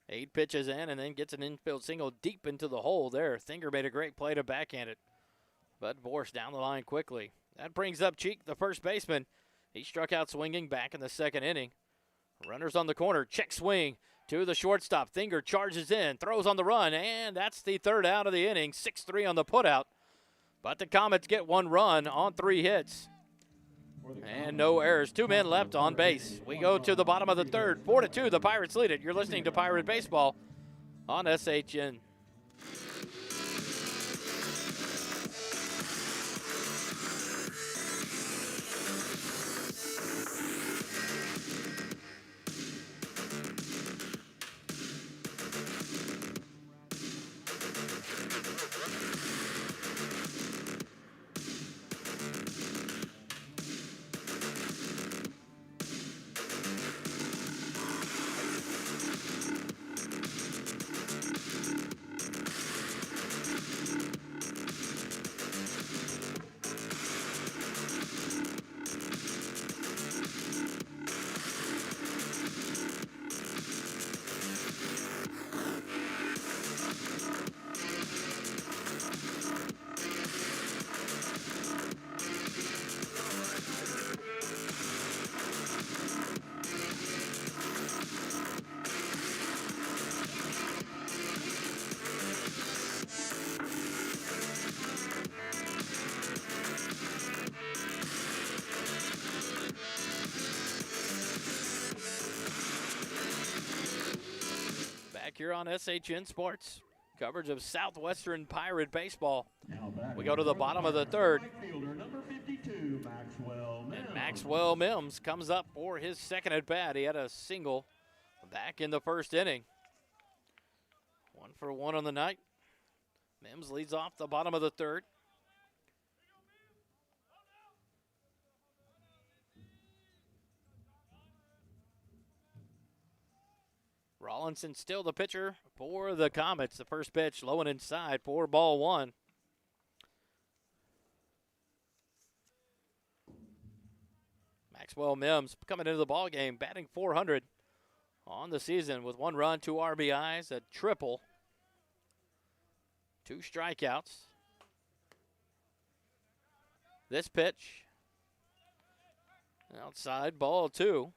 8 pitches in and then gets an infield single deep into the hole there. Thinger made a great play to backhand it. But Vorst down the line quickly. That brings up Cheek, the first baseman. He struck out swinging back in the second inning. Runners on the corner, check swing to the shortstop. Thinger charges in, throws on the run, and that's the 3rd out of the inning. 6-3 on the putout. But the Comets get 1 run on 3 hits. And no errors. 2 men left on base. We go to the bottom of the 3rd. 4-2, the Pirates lead it. You're listening to Pirate Baseball on SHN. Here on SHN Sports, coverage of Southwestern Pirate Baseball. We go to the bottom of the 3rd. Number 52, Maxwell Mims. And Maxwell Mims comes up for his 2nd at bat. He had a single back in the 1st inning. 1 for 1 on the night. Mims leads off the bottom of the 3rd. Rollinson still the pitcher for the Comets. The first pitch low and inside for ball 1. Maxwell Mims coming into the ball game, batting .400 on the season with 1 run, 2 RBIs, a triple, 2 strikeouts. This pitch outside, ball 2.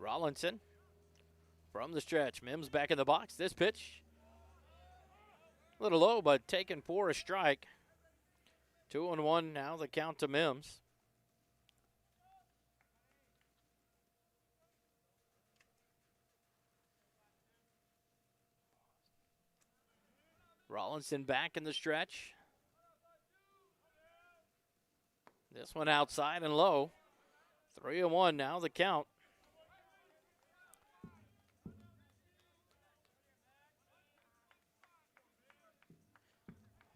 Rollinson from the stretch. Mims back in the box. This pitch a little low, but taken for a strike. 2-1 now, the count to Mims. Rollinson back in the stretch. This one outside and low. 3-1 now the count.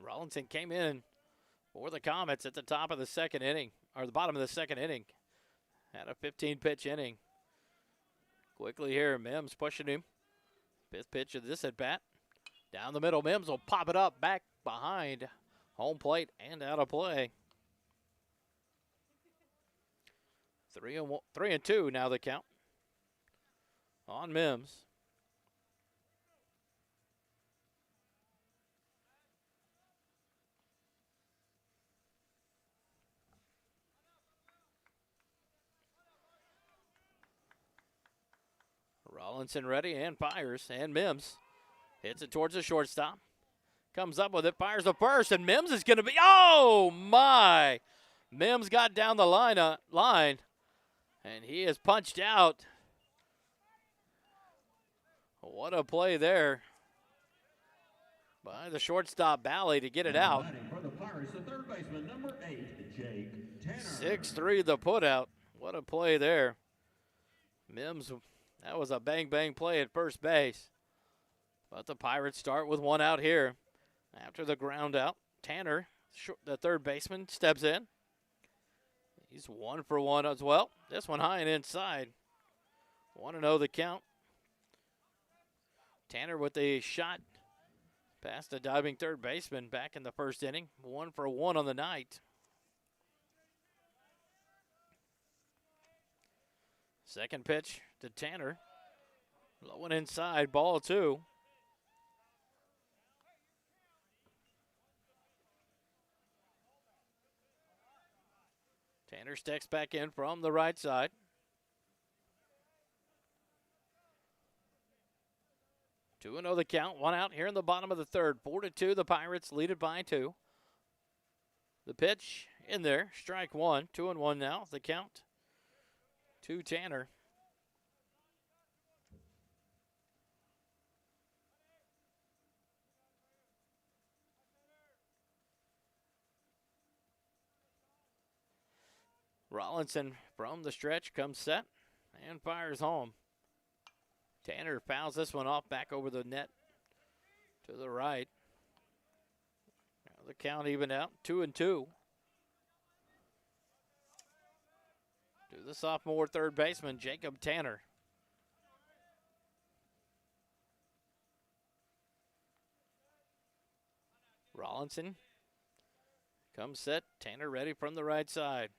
Rollinson came in for the Comets at the top of the second inning, or the bottom of the second inning. Had a 15-pitch inning. Quickly here, Mims pushing him. Fifth pitch of this at bat. Down the middle, Mims will pop it up back behind home plate and out of play. 3-2 now the count on Mims. Rollinson ready and fires, and Mims hits it towards the shortstop. Comes up with it, fires the first, and Mims is going to be, oh my! Mims got down the line, and he is punched out. What a play there by the shortstop, Bally, to get it out. For the Pirates, the third baseman, number 8, Jake Tanner. 6-3 the putout. What a play there. Mims, that was a bang-bang play at first base. But the Pirates start with one out here. After the ground out, Tanner, the third baseman, steps in. He's 1 for 1 as well. This one high and inside. 1-0 the count. Tanner with a shot past the diving third baseman back in the first inning. 1 for 1 on the night. Second pitch to Tanner. Low and inside, ball 2. Tanner steps back in from the right side. Two 2-0 the count. One out here in the bottom of the third. 4-2, the Pirates lead it by 2. The pitch in there. Strike 1. 2-1 now. The count to Tanner. Rollinson from the stretch comes set and fires home. Tanner fouls this one off back over the net to the right. Now the count even out, 2-2. To the sophomore third baseman, Jacob Tanner. Rollinson comes set. Tanner ready from the right side.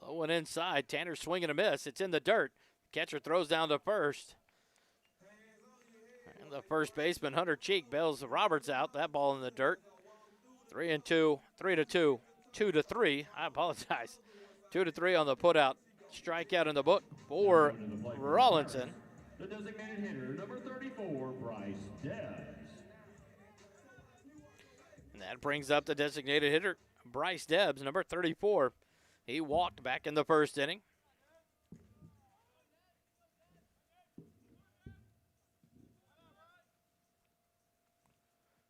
Low and inside. Tanner swinging a miss. It's in the dirt. Catcher throws down to first. And the first baseman, Hunter Cheek, bails Roberts out. That ball in the dirt. 3-2. 3-2. 2-3. I apologize. 2-3 on the putout. Strikeout in the book for Rollinson. The designated hitter, number 34, Bryce Debs. And that brings up the designated hitter, Bryce Debs, number 34. He walked back in the first inning.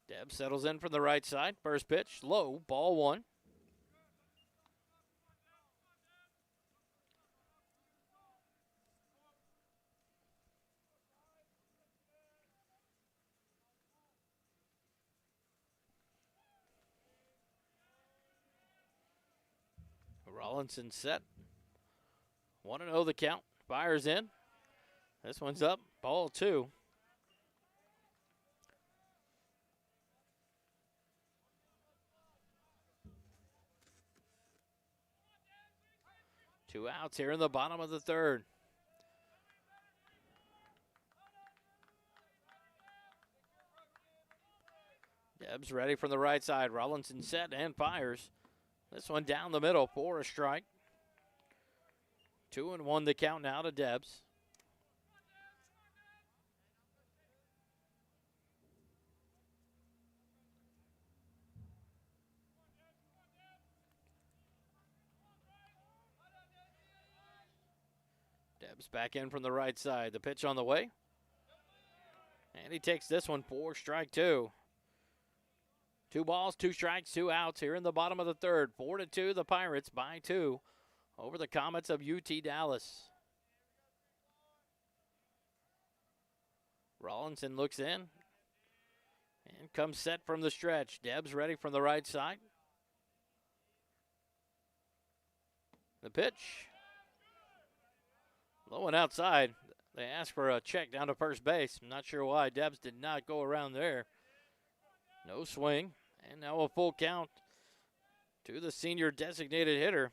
Debs settles in from the right side. First pitch, low, ball 1. Rollinson set. 1-0 the count. Fires in. This one's up. Ball 2. Two outs here in the bottom of the third. Debs ready from the right side. Rollinson set and fires. This one down the middle for a strike. 2-1 the count now to Debs. Debs back in from the right side. The pitch on the way. And he takes this one for strike two. 2 balls, 2 strikes, 2 outs here in the bottom of the third. 4-2, the Pirates by 2 over the Comets of UT Dallas. Rawlinson looks in and comes set from the stretch. Debs ready from the right side. The pitch. Low and outside. They asked for a check down to first base. I'm not sure why Debs did not go around there. No swing. And now a full count to the senior designated hitter.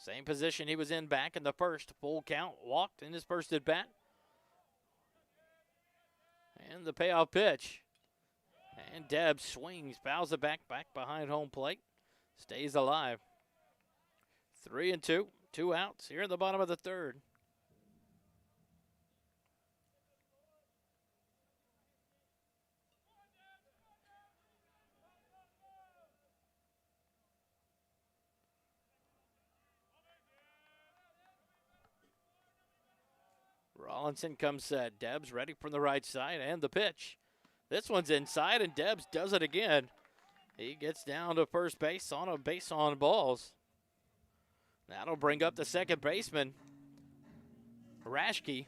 Same position he was in back in the first. Full count, walked in his first at bat. And the payoff pitch. And Debs swings, fouls it back behind home plate. Stays alive. 3-2, 2 outs here in the bottom of the third. Rawlinson comes set. Debs ready from the right side, and the pitch. This one's inside, and Debs does it again. He gets down to first base on a base on balls. That'll bring up the second baseman, Rashke.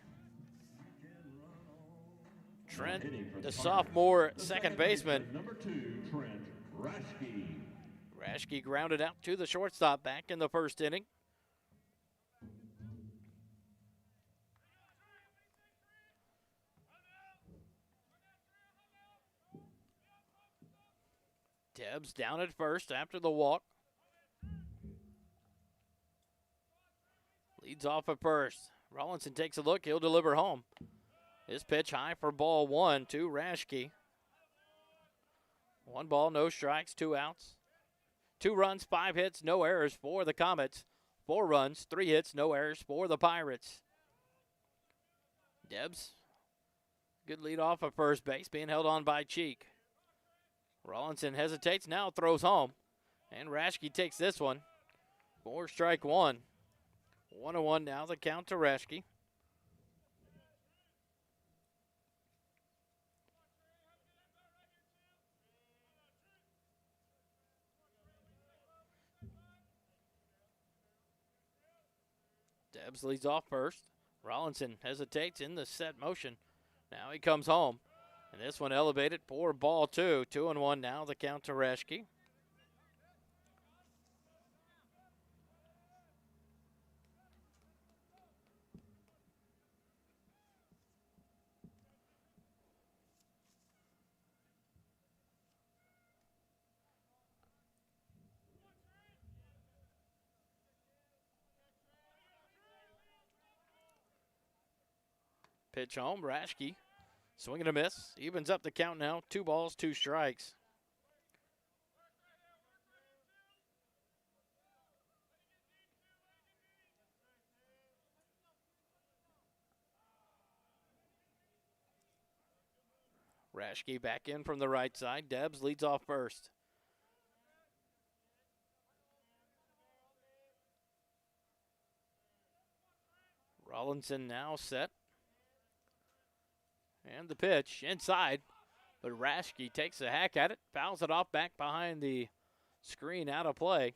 Trent, the sophomore second baseman. Number 2, Trent Rashke. Rashke grounded out to the shortstop back in the first inning. Debs down at first after the walk. Leads off at first. Rawlinson takes a look. He'll deliver home. His pitch high for ball 1 to Rashke. 1 ball, no strikes, 2 outs. 2 runs, 5 hits, no errors for the Comets. 4 runs, 3 hits, no errors for the Pirates. Debs, good lead off at first base, being held on by Cheek. Rawlinson hesitates, now throws home. And Rashke takes this one for strike 1. 1-1 now, the count to Rashke. Debs leads off first. Rawlinson hesitates in the set motion. Now he comes home. And this one elevated for ball 2. 2-1 now, the count to Rashke. Pitch home, Rashke. Swing and a miss. Evens up the count now. 2 balls, 2 strikes. Rashke back in from the right side. Debs leads off first. Rawlinson now set. And the pitch inside, but Rashke takes a hack at it, fouls it off back behind the screen, out of play.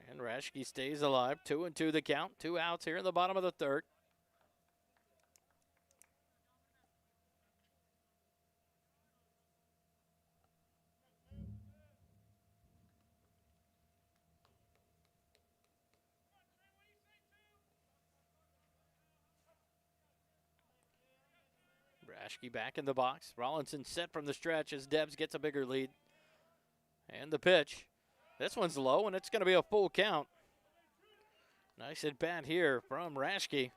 And Rashke stays alive. 2-2 the count. 2 outs here in the bottom of the third. Rashke back in the box. Rawlinson set from the stretch as Debs gets a bigger lead. And the pitch. This one's low, and it's going to be a full count. Nice at bat here from Rashke.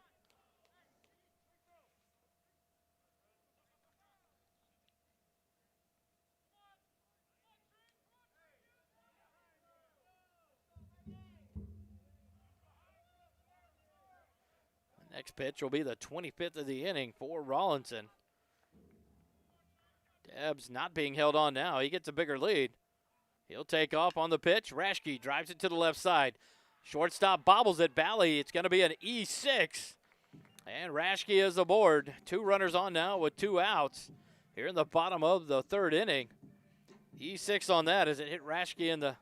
The next pitch will be the 25th of the inning for Rawlinson. Debs not being held on now. He gets a bigger lead. He'll take off on the pitch. Rashke drives it to the left side. Shortstop bobbles it. Bally, it's going to be an E6. And Raschke is aboard. 2 runners on now with 2 outs here in the bottom of the 3rd inning. E6 on that as it hit Raschke in the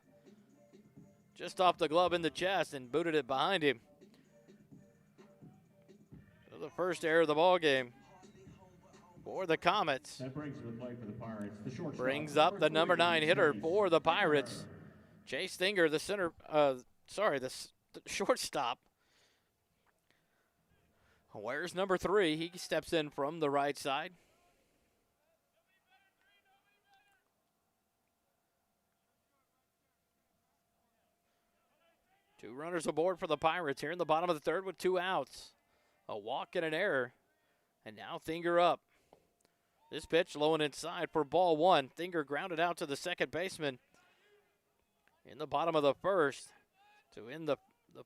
just off the glove in the chest and booted it behind him. So the first error of the ball game for the Comets. That brings the play for the Pirates. The shortstop, Brings up the number 9 hitter for the Pirates. Chase Thinger, the the shortstop. Where's number 3? He steps in from the right side. Two runners aboard for the Pirates here in the bottom of the 3rd with 2 outs. A walk and an error. And now Thinger up. This pitch low and inside for ball 1. Thinger grounded out to the second baseman in the bottom of the 1st to end the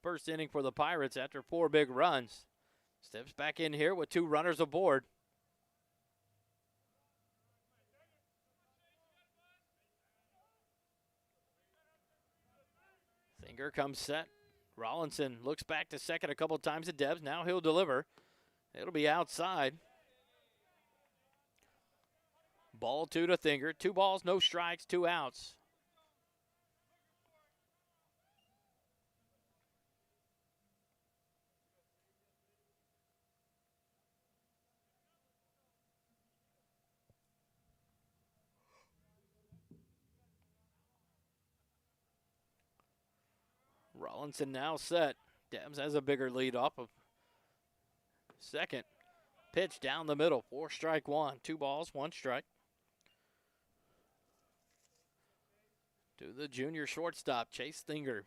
1st inning for the Pirates after 4 big runs. Steps back in here with 2 runners aboard. Thinger comes set. Rollinson looks back to second a couple times at Debs. Now he'll deliver. It'll be outside. Ball 2 to Thinger. 2 balls, no strikes, 2 outs. Rollinson now set. Debs has a bigger lead off of second. Pitch down the middle. 4 strike 1. 2 balls, 1 strike. To the junior shortstop, Chase Thinger.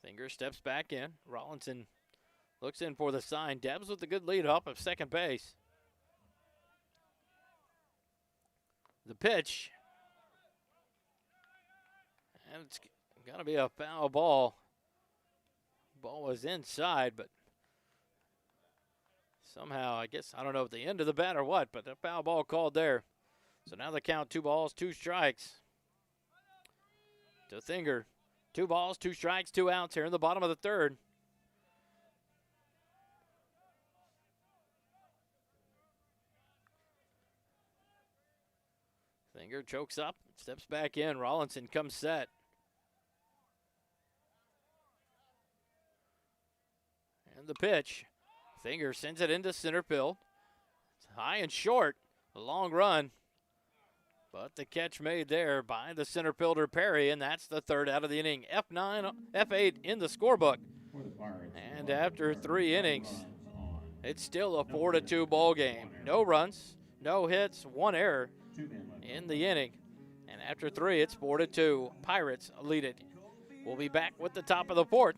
Thinger steps back in. Rollinson looks in for the sign. Debs with a good lead off of second base. The pitch. And it's going to be a foul ball. Ball was inside, but somehow, I guess, I don't know if the end of the bat or what, but a foul ball called there. So now the count, 2 balls, 2 strikes. To Thinger. 2 balls, 2 strikes, 2 outs here in the bottom of the 3rd. Thinger chokes up, steps back in. Rollinson comes set. And the pitch. Thinger sends it into center field. It's high and short. A long run. But the catch made there by the center fielder Perry, and that's the 3rd out of the inning. F8 in the scorebook. And after 3 innings, it's still a 4-2 ball game. No runs, no hits, 1 error in the inning. And after 3, it's 4-2. Pirates lead it. We'll be back with the top of the 4th.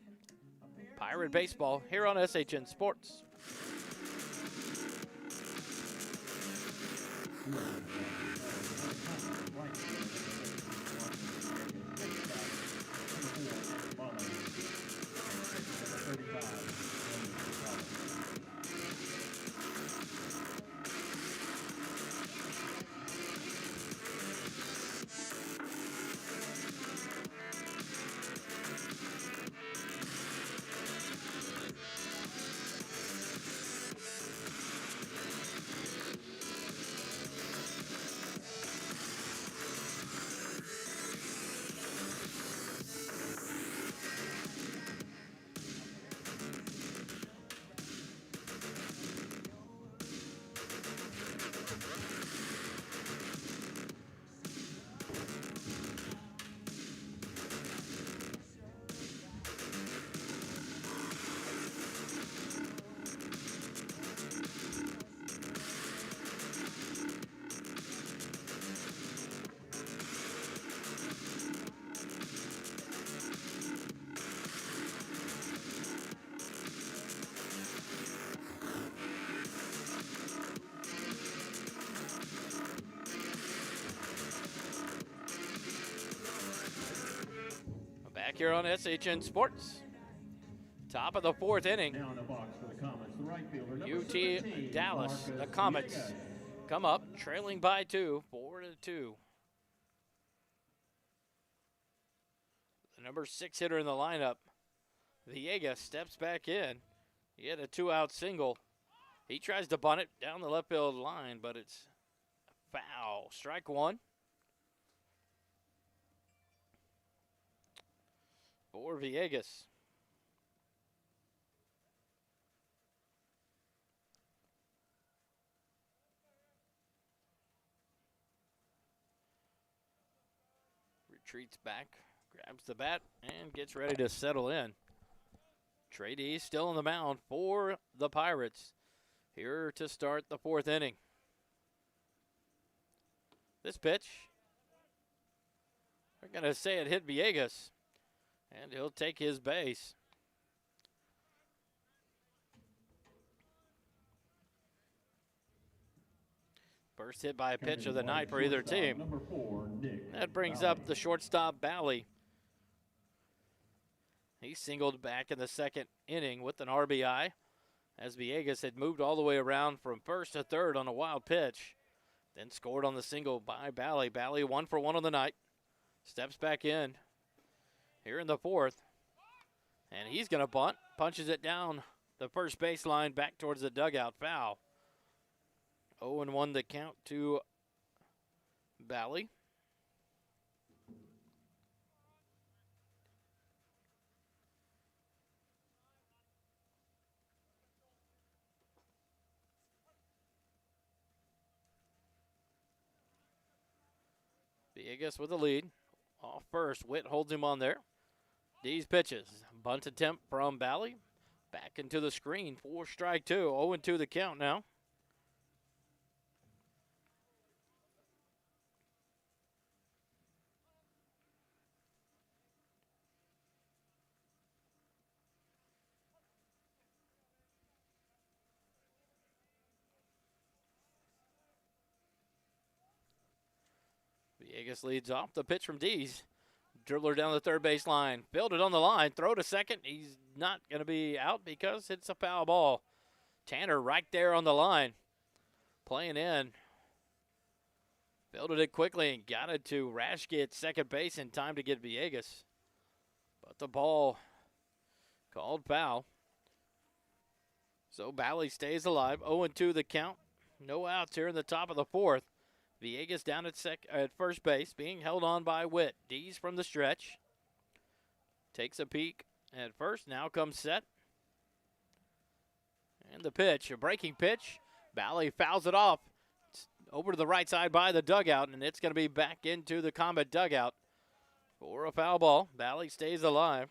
Pirate baseball here on SHN Sports. Back here on SHN Sports. Top of the 4th inning. Now in the box for the Comets, the right fielder, number UT 17, Dallas, the Marcus Comets, Villegas. come up trailing by 2, 4-2. number 6 hitter in the lineup. Villegas steps back in. He had a 2-out single. He tries to bunt it down the left field line, but it's foul. Strike one for Villegas. Retreats back, grabs the bat, and gets ready to settle in. Trey Dees still on the mound for the Pirates. Here to start the 4th inning. This pitch, they're going to say it hit Villegas, and he'll take his base. First hit by a pitch of the night for either team. That brings up the shortstop, Bally. He singled back in the 2nd inning with an RBI, as Villegas had moved all the way around from 1st to 3rd on a wild pitch, then scored on the single by Bally. Bally 1 for 1 on the night. Steps back in here in the 4th, and he's going to bunt. Punches it down the first baseline back towards the dugout. Foul. 0-1 the count to Bally. Villegas with the lead. Off first, Witt holds him on there. Dees pitches. Bunt attempt from Bally. Back into the screen for strike 2. 0-2 the count now. Villegas leads off. The pitch from Dees. Dribbler down the third base line. Fielded on the line. Throw to second. He's not going to be out because it's a foul ball. Tanner right there on the line. Playing in. Fielded it quickly and got it to Rashke at second base in time to get Villegas. But the ball called foul. So Bally stays alive. 0-2 the count. No outs here in the top of the 4th. Villegas down at first base, being held on by Witt. Dees from the stretch. Takes a peek at first. Now comes set. And the pitch, a breaking pitch. Bally fouls it off. It's over to the right side by the dugout, and it's going to be back into the Comet dugout for a foul ball. Bally stays alive.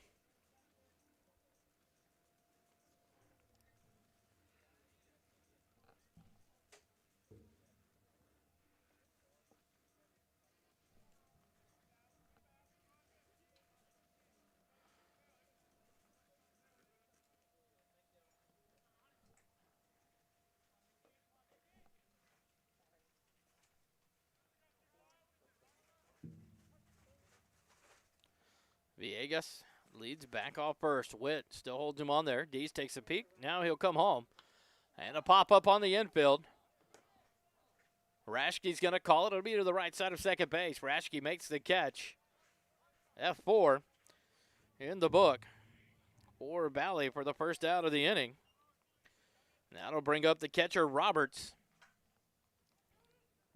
Villegas leads back off first. Witt still holds him on there. Dees takes a peek. Now he'll come home. And a pop-up on the infield. Rashke's going to call it. It'll be to the right side of second base. Rashke makes the catch. F4 in the book for Bally for the first out of the inning. That'll bring up the catcher, Roberts.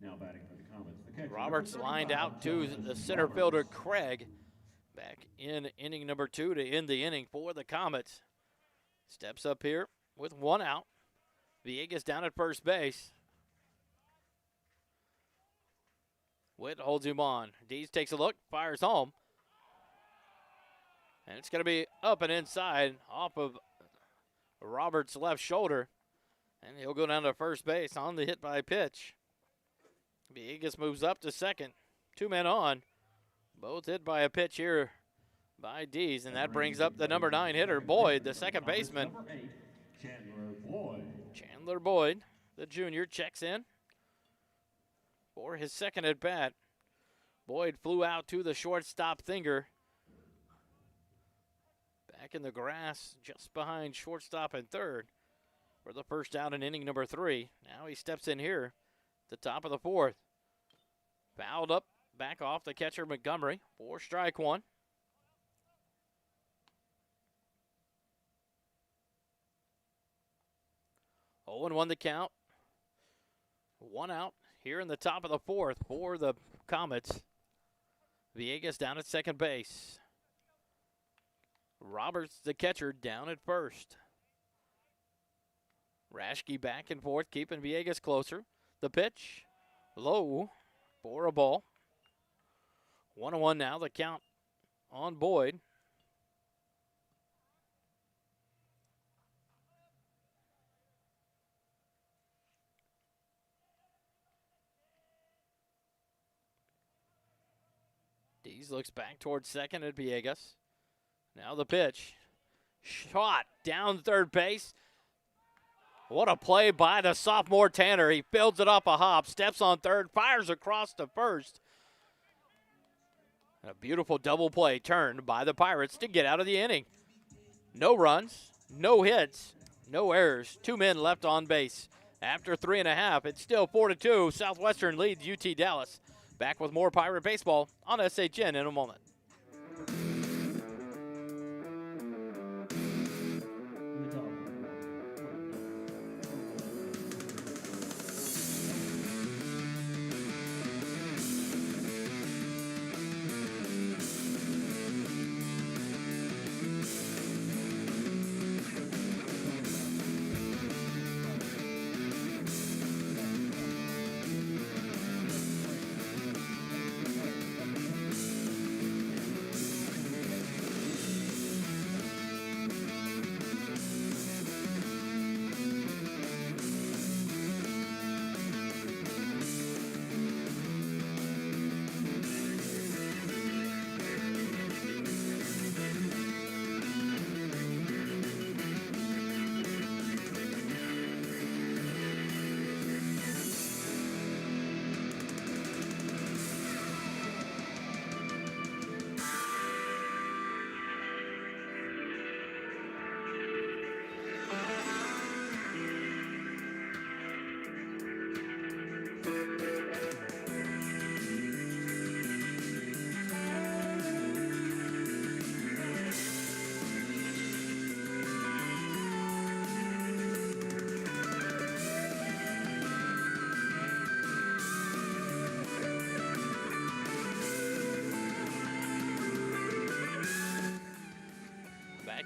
Now batting for the Comets, the catcher, Roberts lined out to the center fielder, Craig. Back in inning number 2 to end the inning for the Comets. Steps up here with 1 out. Villegas down at first base. Witt holds him on. Dees takes a look, fires home. And it's going to be up and inside off of Roberts' left shoulder. And he'll go down to first base on the hit by pitch. Villegas moves up to second. 2 men on. Both hit by a pitch here by Dees, and that brings up the number 9 hitter, Boyd, the second baseman. Chandler Boyd, the junior, checks in for his second at bat. Boyd flew out to the shortstop finger. Back in the grass, just behind shortstop and third for the first out in inning number 3. Now he steps in here at the top of the 4th. Fouled up. Back off the catcher, Montgomery, for strike 1. 0-1 the count. 1 out here in the top of the 4th for the Comets. Villegas down at second base. Roberts, the catcher, down at first. Raschke back and forth, keeping Villegas closer. The pitch, low for a ball. 1-1 now, the count on Boyd. Dees looks back towards second at Villegas. Now the pitch. Shot down third base. What a play by the sophomore Tanner. He fields it off a hop, steps on third, fires across to first. A beautiful double play turned by the Pirates to get out of the inning. No runs, no hits, no errors. 2 men left on base. After 3.5, it's still 4-2. Southwestern leads UT Dallas. Back with more Pirate baseball on SHN in a moment.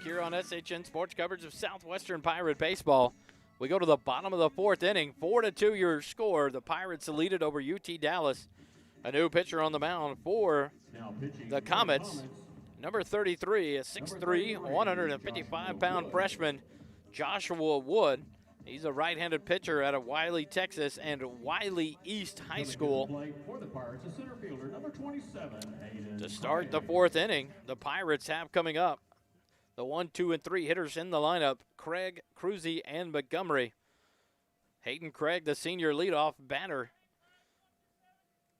Here on SHN Sports coverage of Southwestern Pirate baseball. We go to the bottom of the 4th inning. 4-2 your score. The Pirates lead it over UT Dallas. A new pitcher on the mound for the Comets. Number 33, a 6'3", 155-pound freshman, Joshua Wood. He's a right-handed pitcher out of Wiley, Texas, and Wiley East High School. To start the 4th inning, the Pirates have coming up the 1, 2, and 3 hitters in the lineup: Craig, Cruzy, and Montgomery. Hayden Craig, the senior leadoff batter.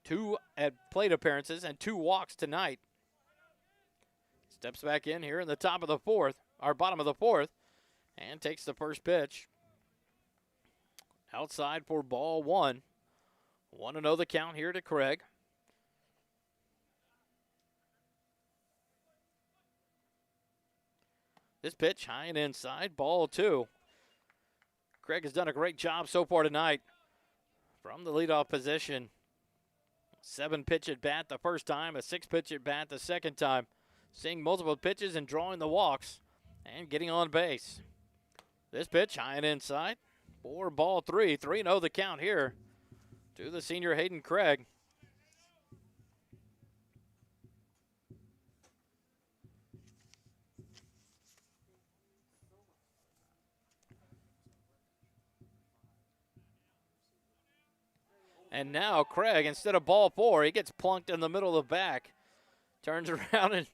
2 at plate appearances and 2 walks tonight. Steps back in here in the top of the 4th, or bottom of the 4th, and takes the first pitch. Outside for ball 1. 1-0 the count here to Craig. This pitch high and inside, ball 2. Craig has done a great job so far tonight from the leadoff position. 7-pitch at bat the first time, a 6-pitch at bat the second time. Seeing multiple pitches and drawing the walks and getting on base. This pitch high and inside for ball 3. 3-0 the count here to the senior Hayden Craig. And now Craig, instead of ball 4, he gets plunked in the middle of the back. Turns around and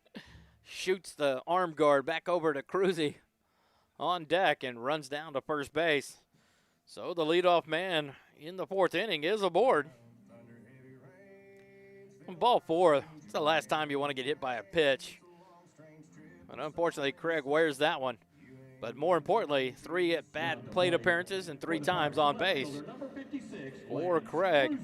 shoots the arm guard back over to Cruzy on deck and runs down to first base. So the leadoff man in the 4th inning is aboard. Ball 4, it's the last time you want to get hit by a pitch. But unfortunately, Craig wears that one. But more importantly, 3 at-bat plate appearances and 3 times on base for Craig.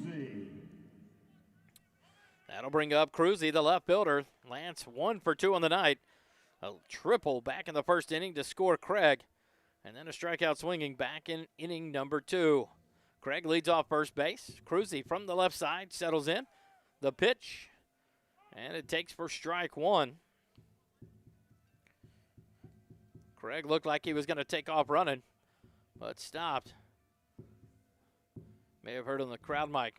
That'll bring up Cruzy, the left fielder. Lance 1 for 2 on the night. A triple back in the 1st inning to score Craig. And then a strikeout swinging back in inning number 2. Craig leads off first base. Cruzy from the left side settles in. The pitch, and it takes for strike 1. Craig looked like he was going to take off running, but stopped. May have heard on the crowd mic,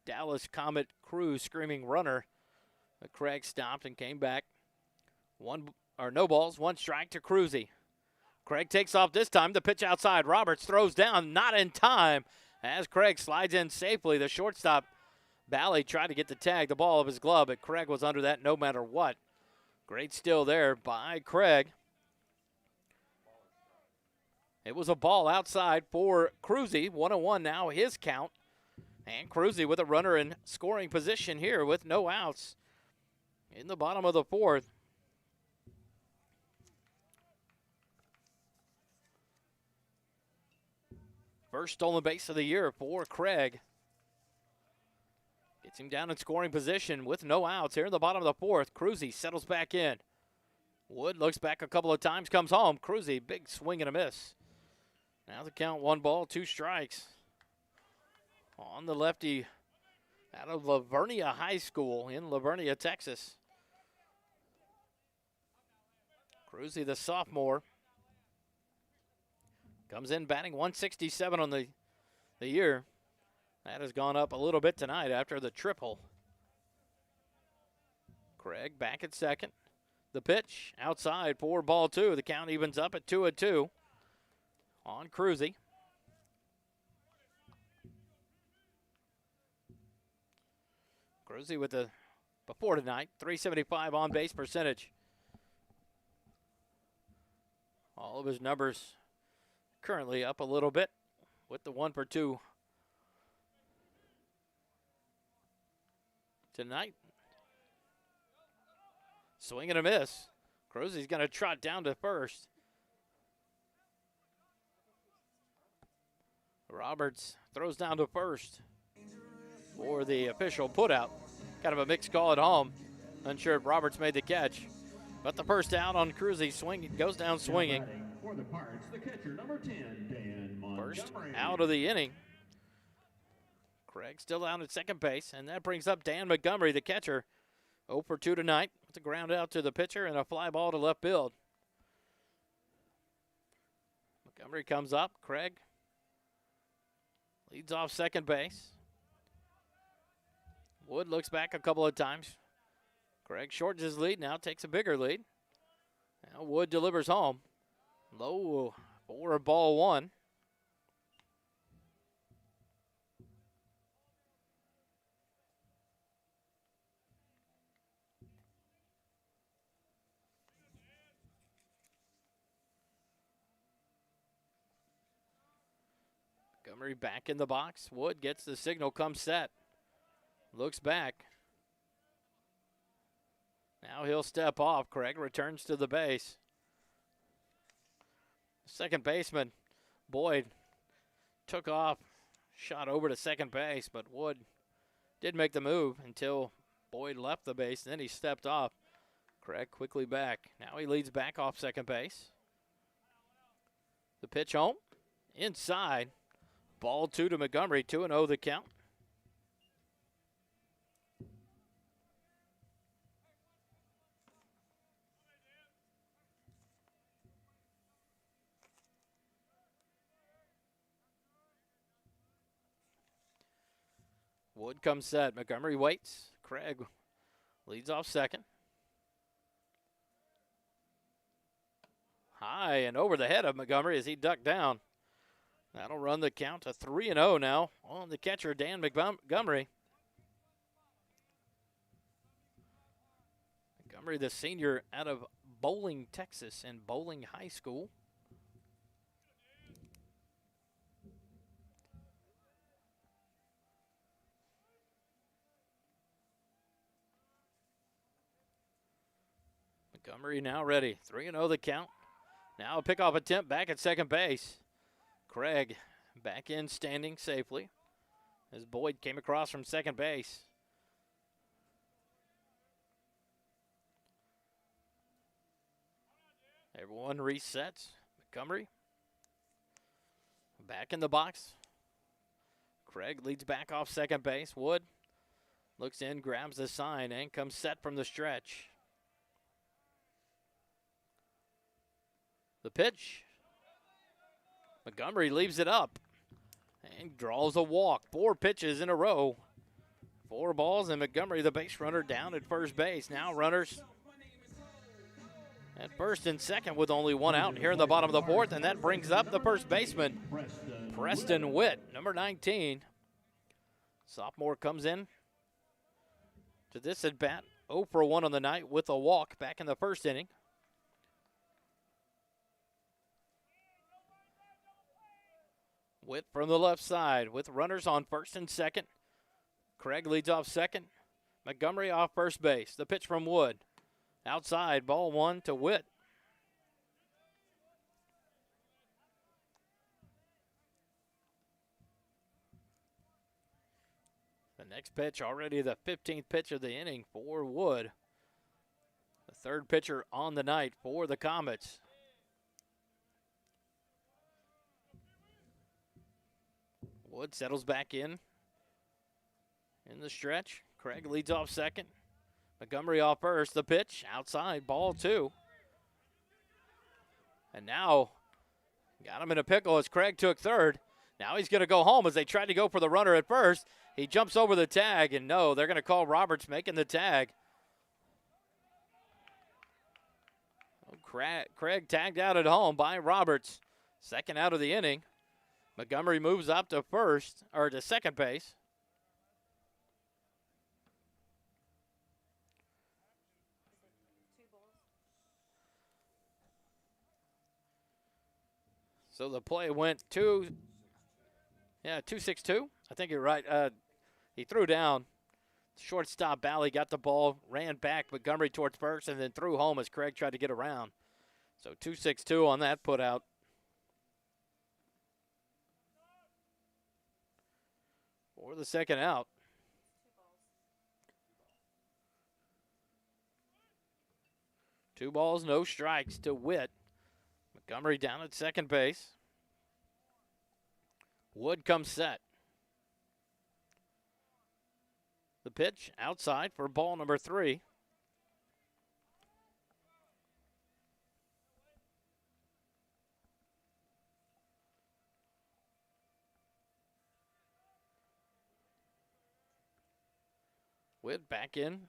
Dallas Comet crew screaming runner. But Craig stopped and came back. No balls, 1 strike to Cruzy. Craig takes off this time. The pitch outside. Roberts throws down, not in time. As Craig slides in safely, the shortstop, Bally, tried to get the tag, the ball of his glove, but Craig was under that no matter what. Great steal there by Craig. It was a ball outside for Cruzy. 1-1 now, his count. And Cruzy with a runner in scoring position here with no outs in the bottom of the 4th. First stolen base of the year for Craig. Gets him down in scoring position with no outs here in the bottom of the 4th. Cruzy settles back in. Wood looks back a couple of times, comes home. Cruzy, big swing and a miss. Now the count, 1 ball, 2 strikes. On the lefty out of Lavernia High School in Lavernia, Texas. Cruzy, the sophomore, comes in batting 167 on the year. That has gone up a little bit tonight after the triple. Craig back at second. The pitch outside for ball 2. The count evens up at 2-2 on Cruzy. Cruzy with the, before tonight, .375 on base percentage. All of his numbers currently up a little bit with the 1 for 2 tonight. Swing and a miss. Cruzy's going to trot down to first. Roberts throws down to first for the official putout. Kind of a mixed call at home. Unsure if Roberts made the catch. But the first out on Cruzy, goes down swinging. For the Pirates, the catcher, number 10, Dan Montgomery. First out of the inning. Craig still down at second base, and that brings up Dan Montgomery, the catcher. 0 for 2 tonight with a ground out to the pitcher and a fly ball to left field. Montgomery comes up. Craig leads off second base. Wood looks back a couple of times. Craig shortens his lead now, takes a bigger lead. Now Wood delivers home. Low for ball 1. Montgomery back in the box. Wood gets the signal, comes set. Looks back. Now he'll step off. Craig returns to the base. Second baseman, Boyd, took off, shot over to second base, but Wood did make the move until Boyd left the base, and then he stepped off. Craig quickly back. Now he leads back off second base. The pitch home, inside. Ball 2 to Montgomery, 2-0 the count. Wood comes set. Montgomery waits. Craig leads off second. High and over the head of Montgomery as he ducked down. That'll run the count to 3-0 now on the catcher, Dan Montgomery. Montgomery, the senior out of Bowling, Texas, and Bowling High School. Montgomery now ready. 3-0 the count. Now a pickoff attempt back at second base. Craig back in standing safely as Boyd came across from second base. Everyone resets. Montgomery back in the box. Craig leads back off second base. Wood looks in, grabs the sign, and comes set from the stretch. The pitch. Montgomery leaves it up and draws a walk. 4 pitches in a row. 4 balls, and Montgomery, the base runner, down at first base. Now runners at first and second with only 1 out here in the bottom of the 4th, and that brings up the first baseman, Preston Witt, number 19. Sophomore comes in to this at bat, 0 for 1 on the night with a walk back in the first inning. Witt from the left side with runners on first and second. Craig leads off second. Montgomery off first base. The pitch from Wood. Outside, ball 1 to Witt. The next pitch, already the 15th pitch of the inning for Wood. The 3rd pitcher on the night for the Comets. Wood settles back in the stretch. Craig leads off second. Montgomery off first. The pitch outside, ball 2. And now got him in a pickle as Craig took third. Now he's going to go home as they tried to go for the runner at first. He jumps over the tag, and no, they're going to call Roberts making the tag. Craig tagged out at home by Roberts. 2nd out of the inning. Montgomery moves up to first, or to second base. So the play went 2-6-2. I think you're right. He threw down. Shortstop Bally got the ball, ran back Montgomery towards first, and then threw home as Craig tried to get around. So 2-6-2 on that put out. For the 2nd out. Two balls, no strikes to Witt. Montgomery down at second base. Wood comes set. The pitch outside for ball number 3. Witt back in.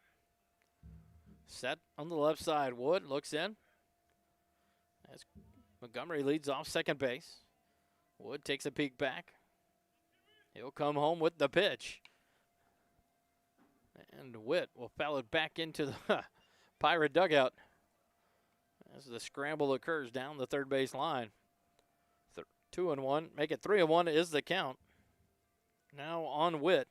Set on the left side. Wood looks in. As Montgomery leads off second base. Wood takes a peek back. He'll come home with the pitch. And Witt will foul it back into the Pirate dugout as the scramble occurs down the third base line. 2-1. Make it 3-1 is the count. Now on Witt.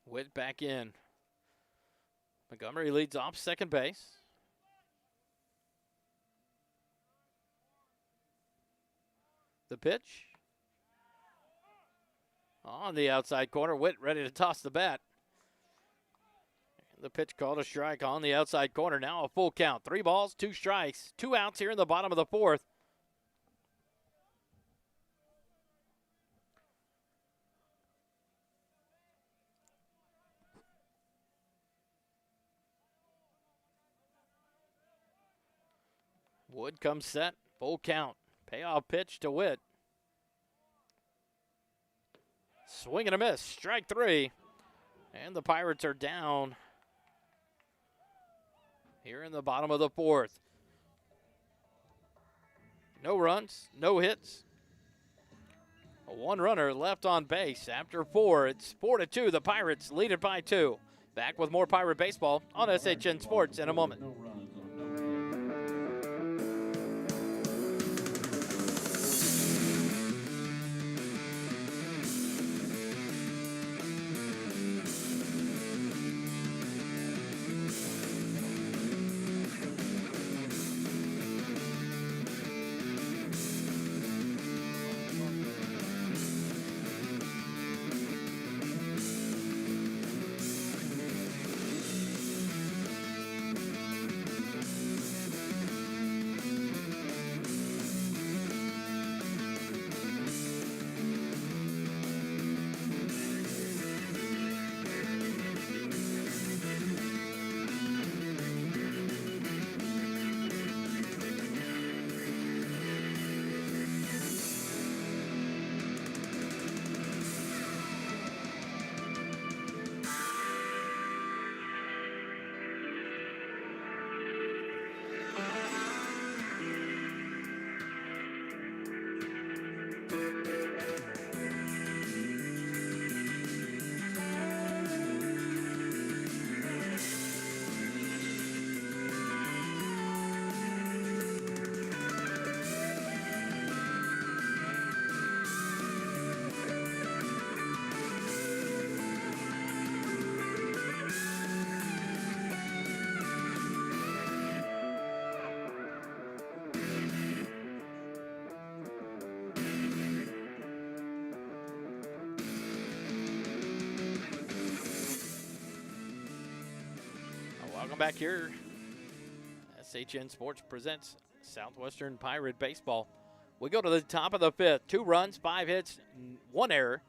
Witt back in. Montgomery leads off second base. The pitch. On the outside corner. Witt ready to toss the bat. The pitch called a strike on the outside corner. Now a full count. 3 balls, 2 strikes. 2 outs here in the bottom of the 4th. Wood comes set, full count. Payoff pitch to Witt. Swing and a miss, strike 3. And the Pirates are down here in the bottom of the 4th. No runs, no hits. 1 runner left on base after 4. It's 4-2. The Pirates lead it by 2. Back with more Pirate baseball on SHN Sports in a moment. Welcome back here. SHN Sports presents Southwestern Pirate Baseball. We go to the top of the fifth. 2 runs, 5 hits, 1 error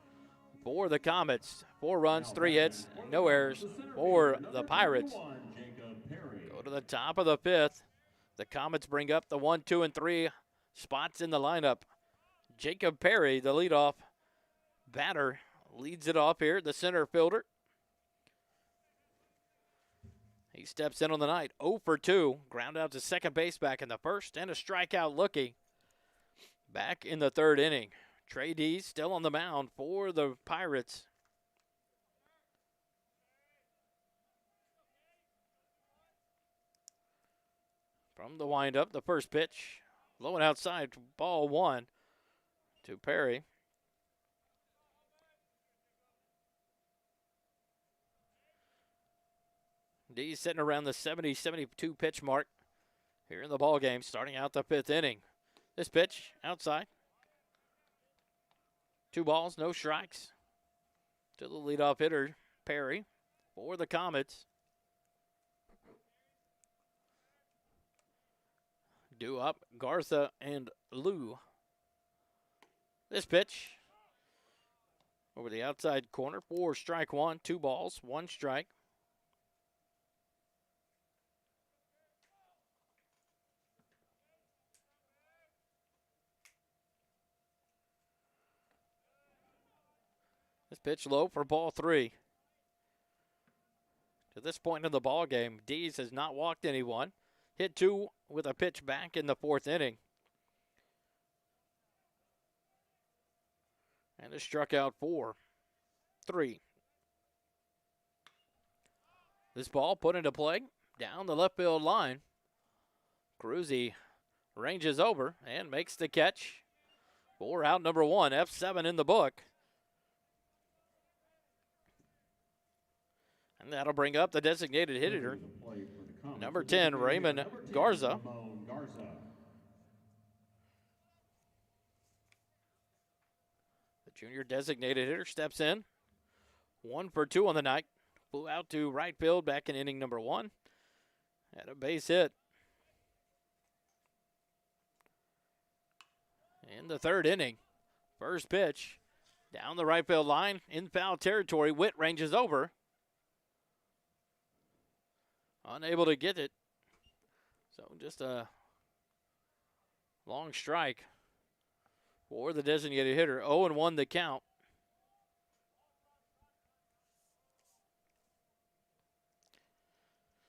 for the Comets. 4 runs, 3 hits, no errors for the Pirates. Go to the top of the fifth. The Comets bring up the 1, 2, and 3 spots in the lineup. Jacob Perry, the leadoff batter, leads it off here, the center fielder. He steps in on the night, 0 for 2, ground out to second base back in the first, and a strikeout looking back in the third inning. Trey Dees still on the mound for the Pirates. From the windup, the first pitch, low and outside, ball 1 to Perry. Dees sitting around the 70-72 pitch mark here in the ball game, starting out the 5th inning. This pitch outside. 2 balls, no strikes to the leadoff hitter, Perry, for the Comets. Due up, Garza and Lou. This pitch over the outside corner for strike 1, 2 balls, 1 strike. This pitch low for ball 3. To this point in the ball game, Dees has not walked anyone. Hit 2 with a pitch back in the 4th inning. And has struck out 4. 3. This ball put into play down the left field line. Cruzy ranges over and makes the catch for out number 1, F7 in the book. And that'll bring up the designated hitter, number 10, Raymond Garza. The junior designated hitter steps in. 1 for 2 on the night. Flew out to right field back in inning number 1. Had a base hit. In the 3rd inning, first pitch down the right field line in foul territory. Witt ranges over. Unable to get it. So just a long strike for the designated hitter. 0-1 the count.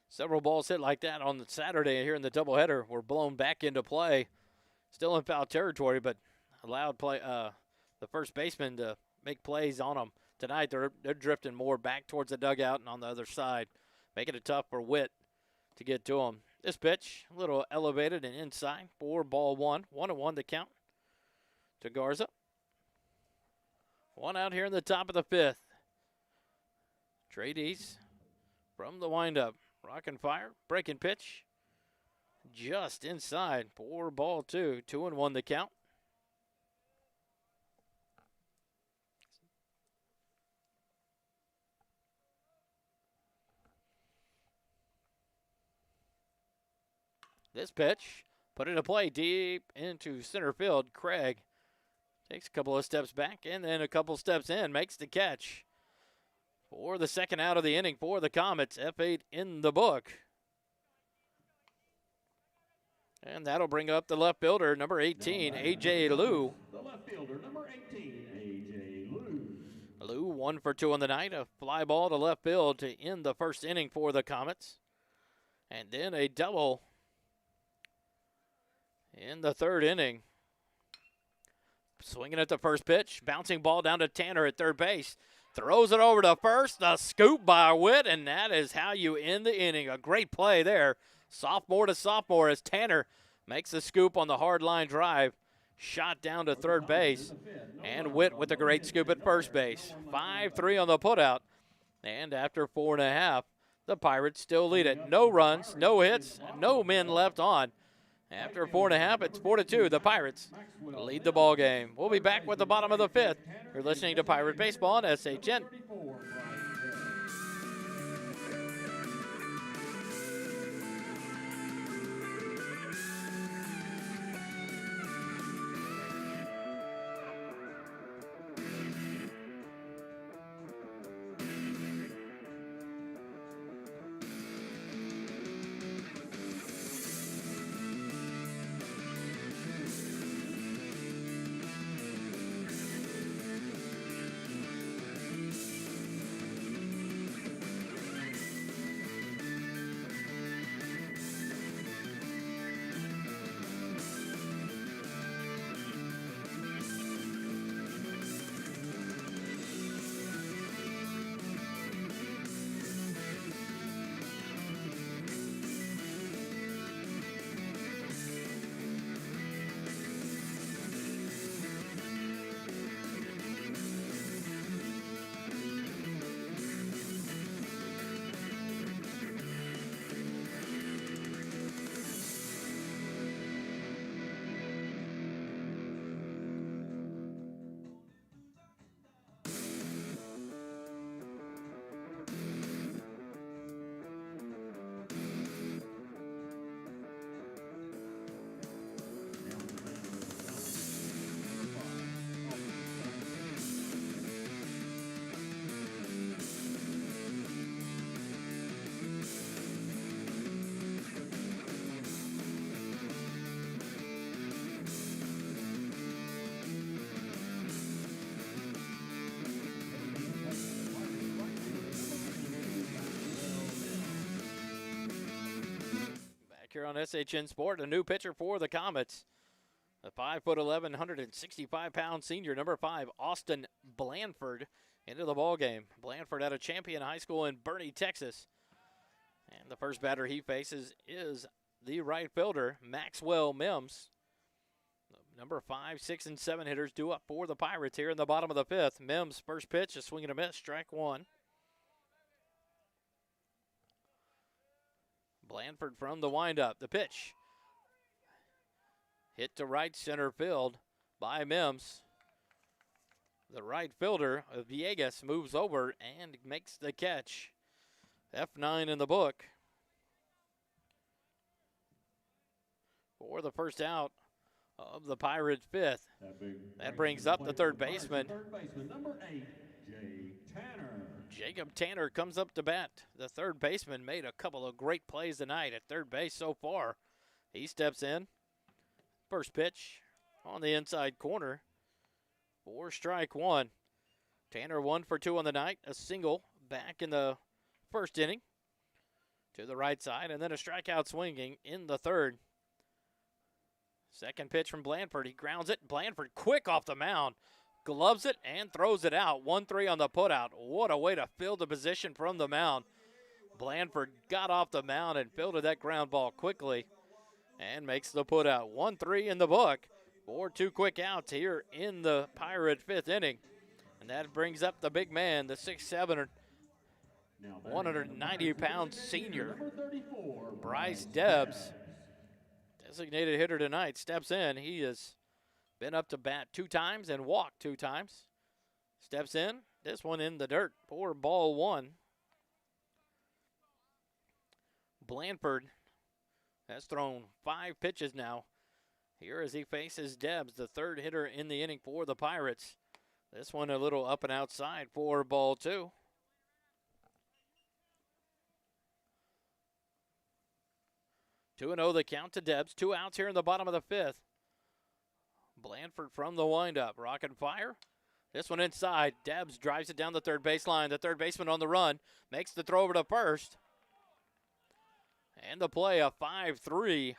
Several balls hit like that on the Saturday here in the doubleheader were blown back into play. Still in foul territory, but allowed the first baseman to make plays on them. Tonight they're drifting more back towards the dugout and on the other side, making it tough for Witt to get to him. This pitch, a little elevated and inside for ball 1. 1-1 to count to Garza. 1 out here in the top of the 5th. Trey Dees from the windup. Rocking fire, breaking pitch. Just inside for ball 2. 2-1 the count. This pitch, put into play deep into center field. Craig takes a couple of steps back and then a couple steps in, makes the catch for the 2nd out of the inning for the Comets. F8 in the book. And that'll bring up the left fielder, number 18, A.J. Liu. The left fielder, number 18, A.J. Liu. Liu, 1 for 2 on the night. A fly ball to left field to end the 1st inning for the Comets. And then a double in the 3rd inning. Swinging at the first pitch. Bouncing ball down to Tanner at third base. Throws it over to first. The scoop by Witt, and that is how you end the inning. A great play there. Sophomore to sophomore as Tanner makes the scoop on the hard line drive. Shot down to third base. And Witt with a great scoop at first base. 5-3 on the putout. And after 4.5, the Pirates still lead it. No runs, no hits, no men left on. After 4.5, it's 4-2. The Pirates lead the ball game. We'll be back with the bottom of the 5th. You're listening to Pirate Baseball on SHN. Back here on SHN Sport, a new pitcher for the Comets. The 5'11", 165-pound senior, number 5, Austin Blandford, into the ballgame. Blandford out of Champion High School in Boerne, Texas. And the first batter he faces is the right fielder, Maxwell Mims. Number 5, 6, and 7 hitters due up for the Pirates here in the bottom of the 5th. Mims, first pitch, a swing and a miss, strike one. Blandford from the windup. The pitch. Hit to right center field by Mims. The right fielder, Villegas, moves over and makes the catch. F9 in the book for the first out of the Pirates' 5th. That brings up the third baseman. Number 8, Jay Tanner. Jacob Tanner comes up to bat. The third baseman made a couple of great plays tonight at third base so far. He steps in. First pitch on the inside corner for strike one. Tanner 1 for 2 on the night. A single back in the first inning to the right side, and then a strikeout swinging in the third. Second pitch from Blandford. He grounds it. Blandford quick off the mound. Gloves it and throws it out. 1-3 on the putout. What a way to field the position from the mound. Blandford got off the mound and fielded that ground ball quickly and makes the putout. 1-3 in the book for 2 quick outs here in the Pirate 5th inning. And that brings up the big man, the 6'7", 190-pound senior, Bryce Debs. Designated hitter tonight, steps in. He has been up to bat 2 times and walked 2 times. Steps in. This one in the dirt for ball 1. Blandford has thrown 5 pitches now here as he faces Debs, the third hitter in the inning for the Pirates. This one a little up and outside for ball 2. Two 2-0 the count to Debs. 2 outs here in the bottom of the 5th. Blandford from the windup. Rocket fire. This one inside. Debs drives it down the third baseline. The third baseman on the run. Makes the throw over to first. And the play, a 5-3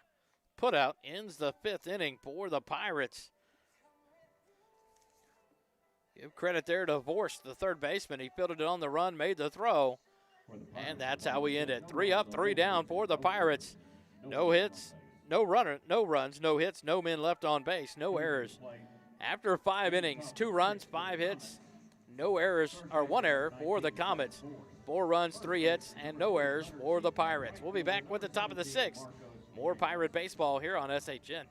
putout, ends the 5th inning for the Pirates. Give credit there to Vorst, the third baseman. He fielded it on the run, made the throw. And that's how we end it. 3 up, 3 down for the Pirates. No hits, no runs, no hits, no men left on base, no errors. After 5 innings, 2 runs, 5 hits, no errors, or 1 error for the Comets. 4 runs, 3 hits, and no errors for the Pirates. We'll be back with the top of the 6th. More Pirate baseball here on SHN.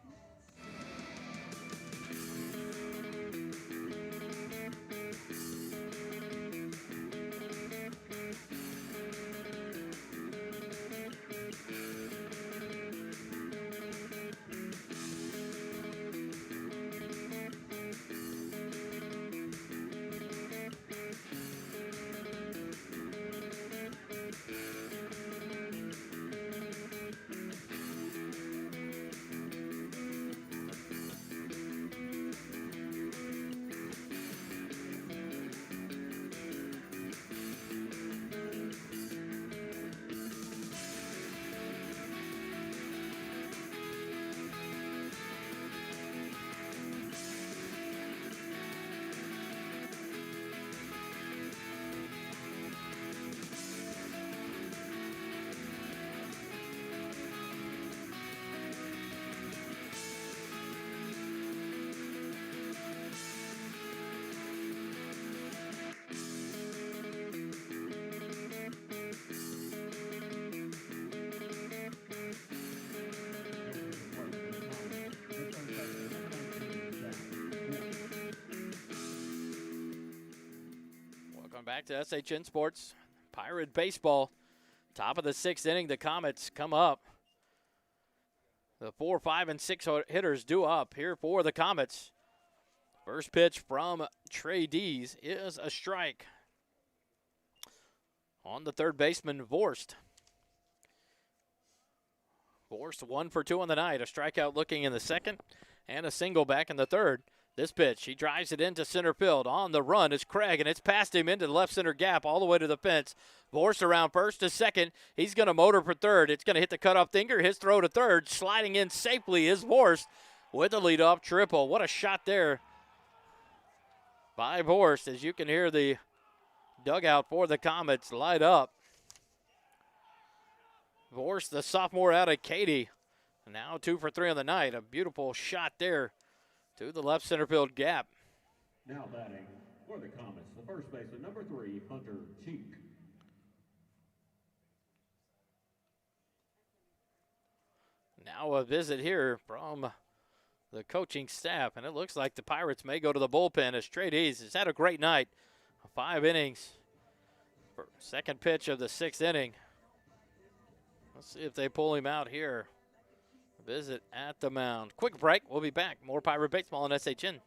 Back to SHN Sports, Pirate baseball. Top of the 6th inning, the Comets come up. The 4, 5, and 6 hitters due up here for the Comets. First pitch from Trey Dees is a strike on the third baseman, Vorst. Vorst 1 for 2 on the night. A strikeout looking in the second and a single back in the third. This pitch, he drives it into center field. On the run is Craig, and it's past him into the left center gap all the way to the fence. Vorst around first to second. He's going to motor for third. It's going to hit the cutoff finger. His throw to third. Sliding in safely is Vorst with the leadoff triple. What a shot there by Vorst, as you can hear the dugout for the Comets light up. Vorst, the sophomore out of Katy, now 2 for 3 on the night. A beautiful shot there to the left center field gap. Now batting for the Comets, the first baseman, number 3, Hunter Cheek. Now a visit here from the coaching staff, and it looks like the Pirates may go to the bullpen as Trey Dees has had a great night. 5 innings for second pitch of the 6th inning. Let's see if they pull him out here. Visit at the mound. Quick break. We'll be back. More Pirate Baseball on SHN.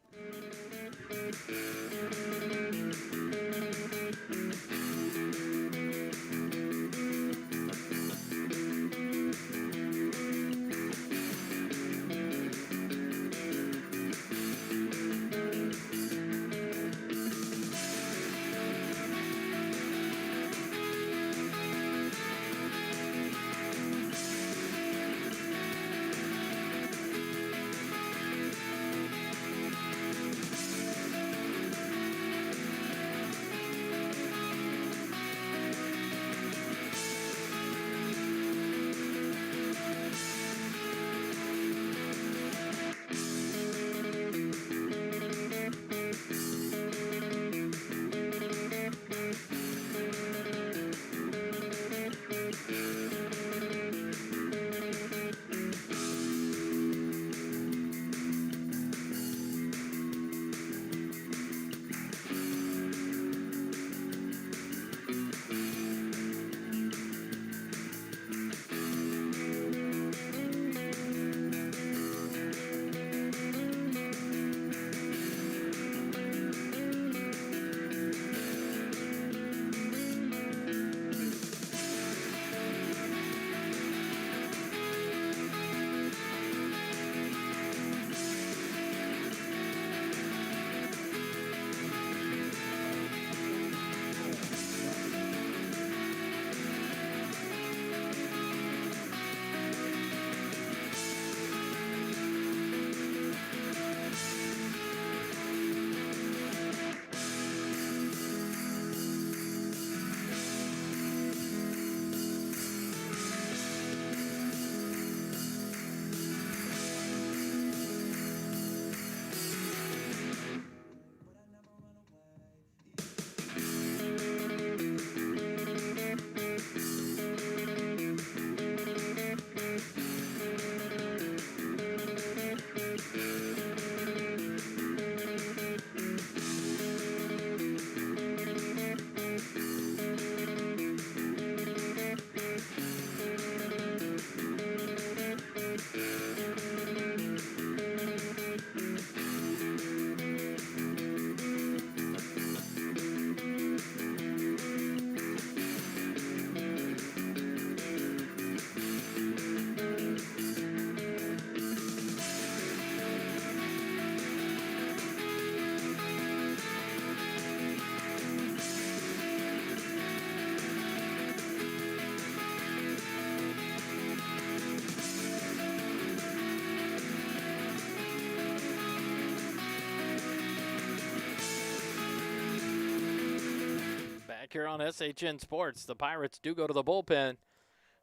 Here on SHN Sports, the Pirates do go to the bullpen,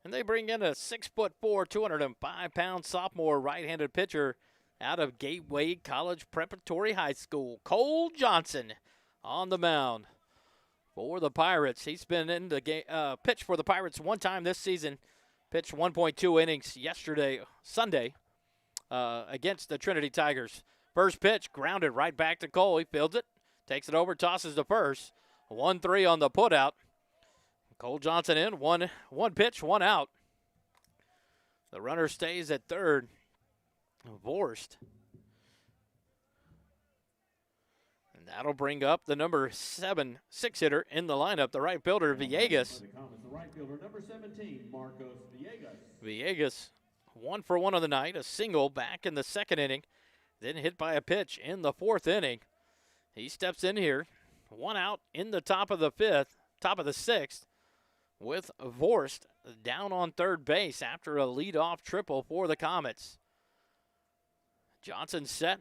and they bring in a 6'4", 205-pound sophomore right-handed pitcher out of Gateway College Preparatory High School, Cole Johnson, on the mound for the Pirates. He's been in the game, pitched for the Pirates one time this season, pitched 1.2 innings Sunday, against the Trinity Tigers. First pitch grounded right back to Cole. He fields it, takes it over, tosses to first. 1-3 on the putout. Cole Johnson in, one pitch, 1 out. The runner stays at third. Vorst. And that'll bring up the number 7 6-hitter in the lineup, the right fielder, Villegas. The right fielder, number 17, Marcos Villegas. Villegas, 1 for 1 on the night, a single back in the 2nd inning. then hit by a pitch in the 4th inning. He steps in here, 1 out in the top of the 6th, with Vorst down on 3rd base after a leadoff triple for the Comets. Johnson set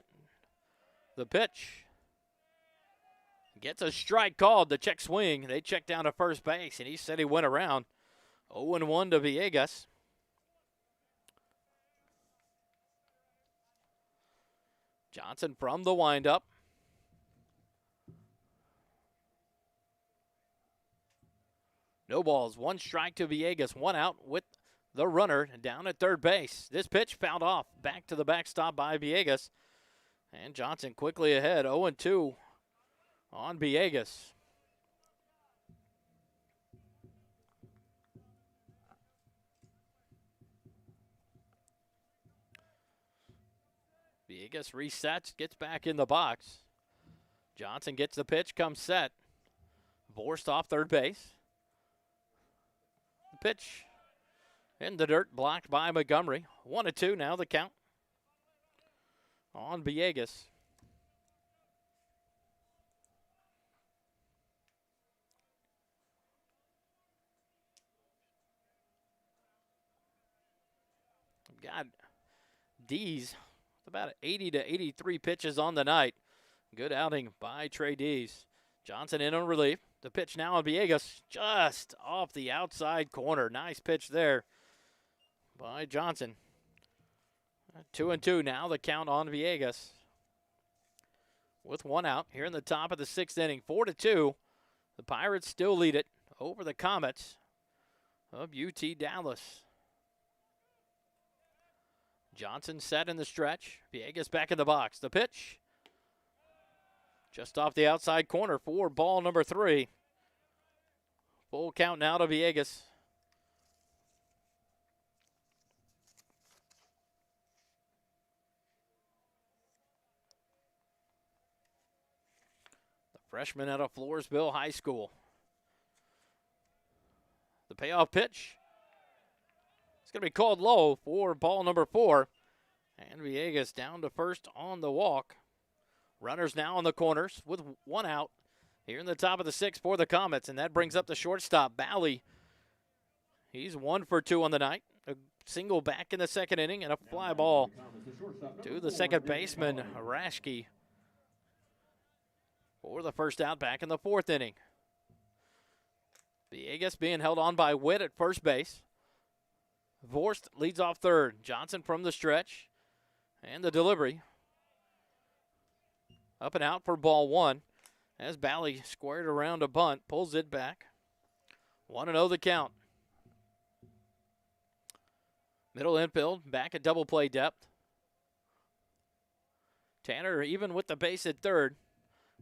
the pitch. Gets a strike called. The check swing. They check down to first base, and he said he went around. 0-1 to Villegas. Johnson from the windup. No balls. 1 strike to Villegas. 1 out with the runner down at 3rd base. This pitch fouled off. Back to the backstop by Villegas. And Johnson quickly ahead. 0-2 on Villegas. Villegas resets, gets back in the box. Johnson gets the pitch, comes set. Vorst off 3rd base. The pitch in the dirt, blocked by Montgomery. 1-2 now the count on Villegas. Got Dees about 80 to 83 pitches on the night. Good outing by Trey Dees. Johnson in on relief. The pitch now on Villegas, just off the outside corner. Nice pitch there by Johnson. 2-2 now the count on Villegas. With 1 out here in the top of the 6th inning. 4-2. The Pirates still lead it over the Comets of UT Dallas. Johnson set in the stretch. Villegas back in the box. The pitch just off the outside corner for ball number 3. Full count now to Villegas. The freshman out of Floresville High School. The payoff pitch. It's going to be called low for ball number 4. And Villegas down to first on the walk. Runners now on the corners with 1 out here in the top of the 6th for the Comets. And that brings up the shortstop, Bally. He's 1 for 2 on the night. A single back in the 2nd inning and a fly ball to the second baseman, Rashke, for the first out back in the 4th inning. Villegas being held on by Witt at first base. Vorst leads off 3rd. Johnson from the stretch. And the delivery. Up and out for ball 1. As Bally squared around a bunt. Pulls it back. 1-0 the count. Middle infield. Back at double play depth. Tanner even with the base at 3rd.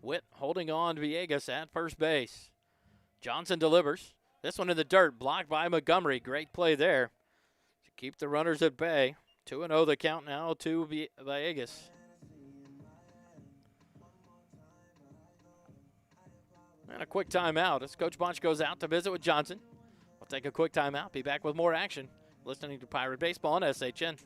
Witt holding on to Villegas at first base. Johnson delivers. This one in the dirt. Blocked by Montgomery. Great play there. Keep the runners at bay. 2-0 the count now to Villegas. And a quick timeout as Coach Bunch goes out to visit with Johnson. We'll take a quick timeout. Be back with more action. Listening to Pirate Baseball on SHN.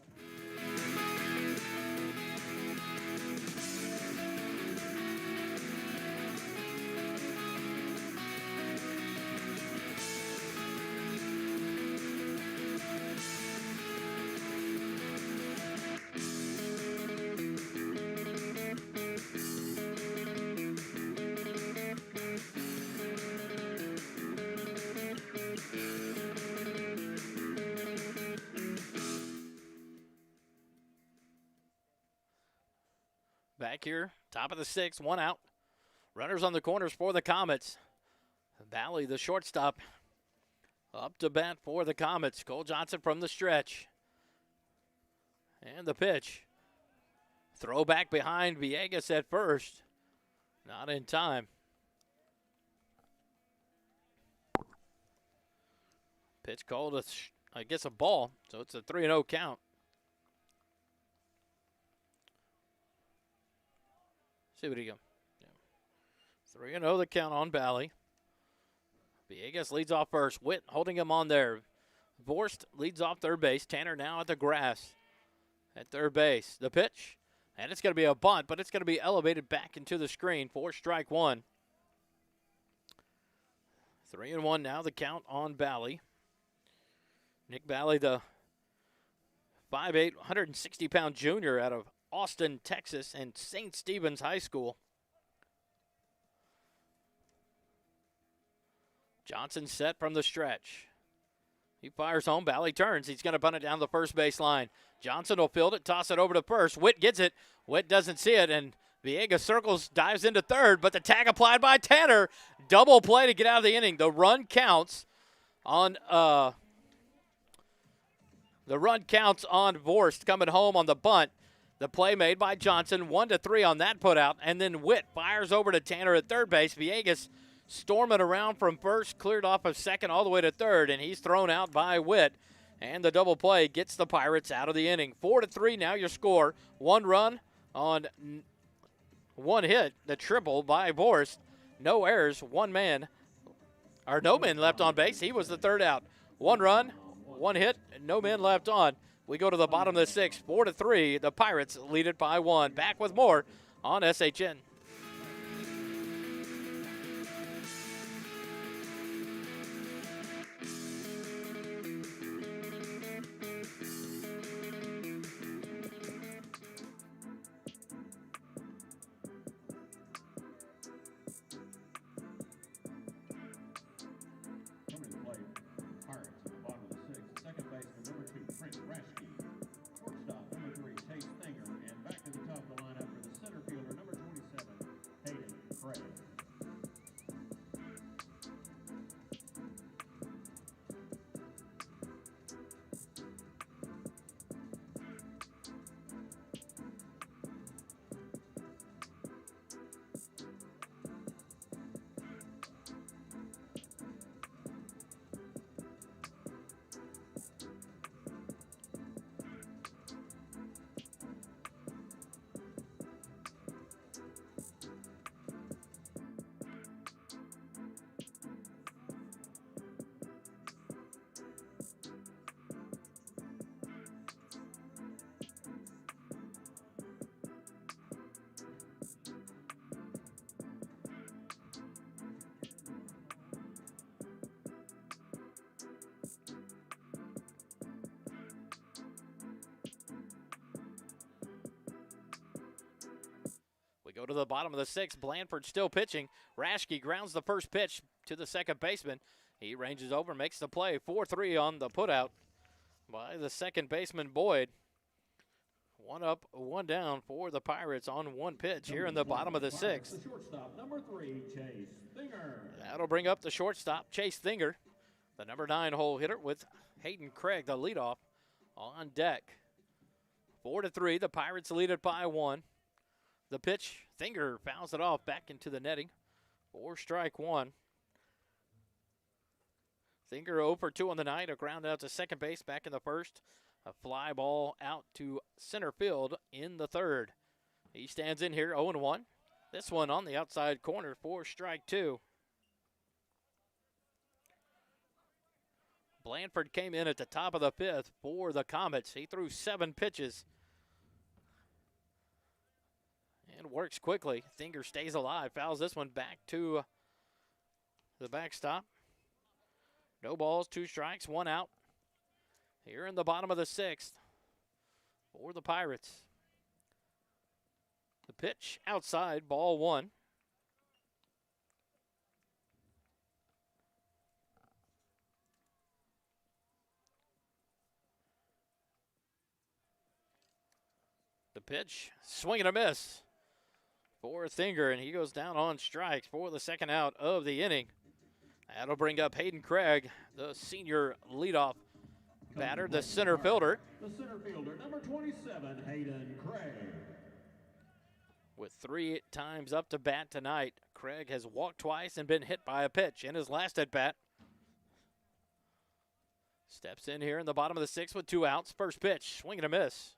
Back here, top of the 6th, 1 out. Runners on the corners for the Comets. Bally, the shortstop, up to bat for the Comets. Cole Johnson from the stretch. And the pitch. Throw back behind Villegas at first. Not in time. Pitch called, a ball, so it's a 3-0 count. See what he go. 3-0 the count on Bally. Villegas leads off first. Witt holding him on there. Vorst leads off 3rd base. Tanner now at the grass at 3rd base. The pitch And it's going to be a bunt, but it's going to be elevated back into the screen for strike one. 3-1 now, the count on Bally. Nick Bally, the 5'8", 160-pound junior out of Austin, Texas, and St. Stephen's High School. Johnson set from the stretch. He fires home. Bally turns. He's going to bunt it down the first base line. Johnson will field it, toss it over to first. Witt gets it. Witt doesn't see it, and Villegas circles, dives into third, but the tag applied by Tanner. Double play to get out of the inning. The run counts on Vorst coming home on the bunt. The play made by Johnson, 1-3 on that putout, and then Witt fires over to Tanner at third base. Villegas storming around from first, cleared off of second all the way to third, and he's thrown out by Witt. And the double play gets the Pirates out of the inning. 4-3 now your score. 1 run on 1 hit, the triple by Vorst. No errors, no men left on base. He was the third out. 1 run, 1 hit, no men left on. We go to the bottom of the 6th, 4-3. The Pirates lead it by 1. Back with more on SHN. We go to the bottom of the 6th. Blanford still pitching. Raschke grounds the first pitch to the second baseman. He ranges over, makes the play. 4-3 on the putout by the second baseman, Boyd. 1 up, 1 down for the Pirates on 1 pitch here in the bottom of the 6th. The shortstop, number 3, Chase Thinger. That'll bring up the shortstop, Chase Thinger, the number 9 hole hitter, with Hayden Craig, the leadoff, on deck. 4-3, the Pirates lead it by 1. The pitch, Thinger fouls it off back into the netting for strike 1. Thinger 0 for 2 on the night, a ground out to second base back in the first. A fly ball out to center field in the third. He stands in here 0-1. This one on the outside corner for strike 2. Blanford came in at the top of the 5th for the Comets. He threw 7 pitches and works quickly. Thinger stays alive, fouls this one back to the backstop. No balls, 2 strikes, 1 out. Here in the bottom of the 6th for the Pirates. The pitch outside, ball 1. The pitch, swing and a miss for Thinger, and he goes down on strikes for the second out of the inning. That'll bring up Hayden Craig, the senior leadoff batter, the center fielder. The center fielder, number 27, Hayden Craig. With 3 times up to bat tonight, Craig has walked twice and been hit by a pitch in his last at bat. Steps in here in the bottom of the 6th with 2 outs. First pitch, swing and a miss.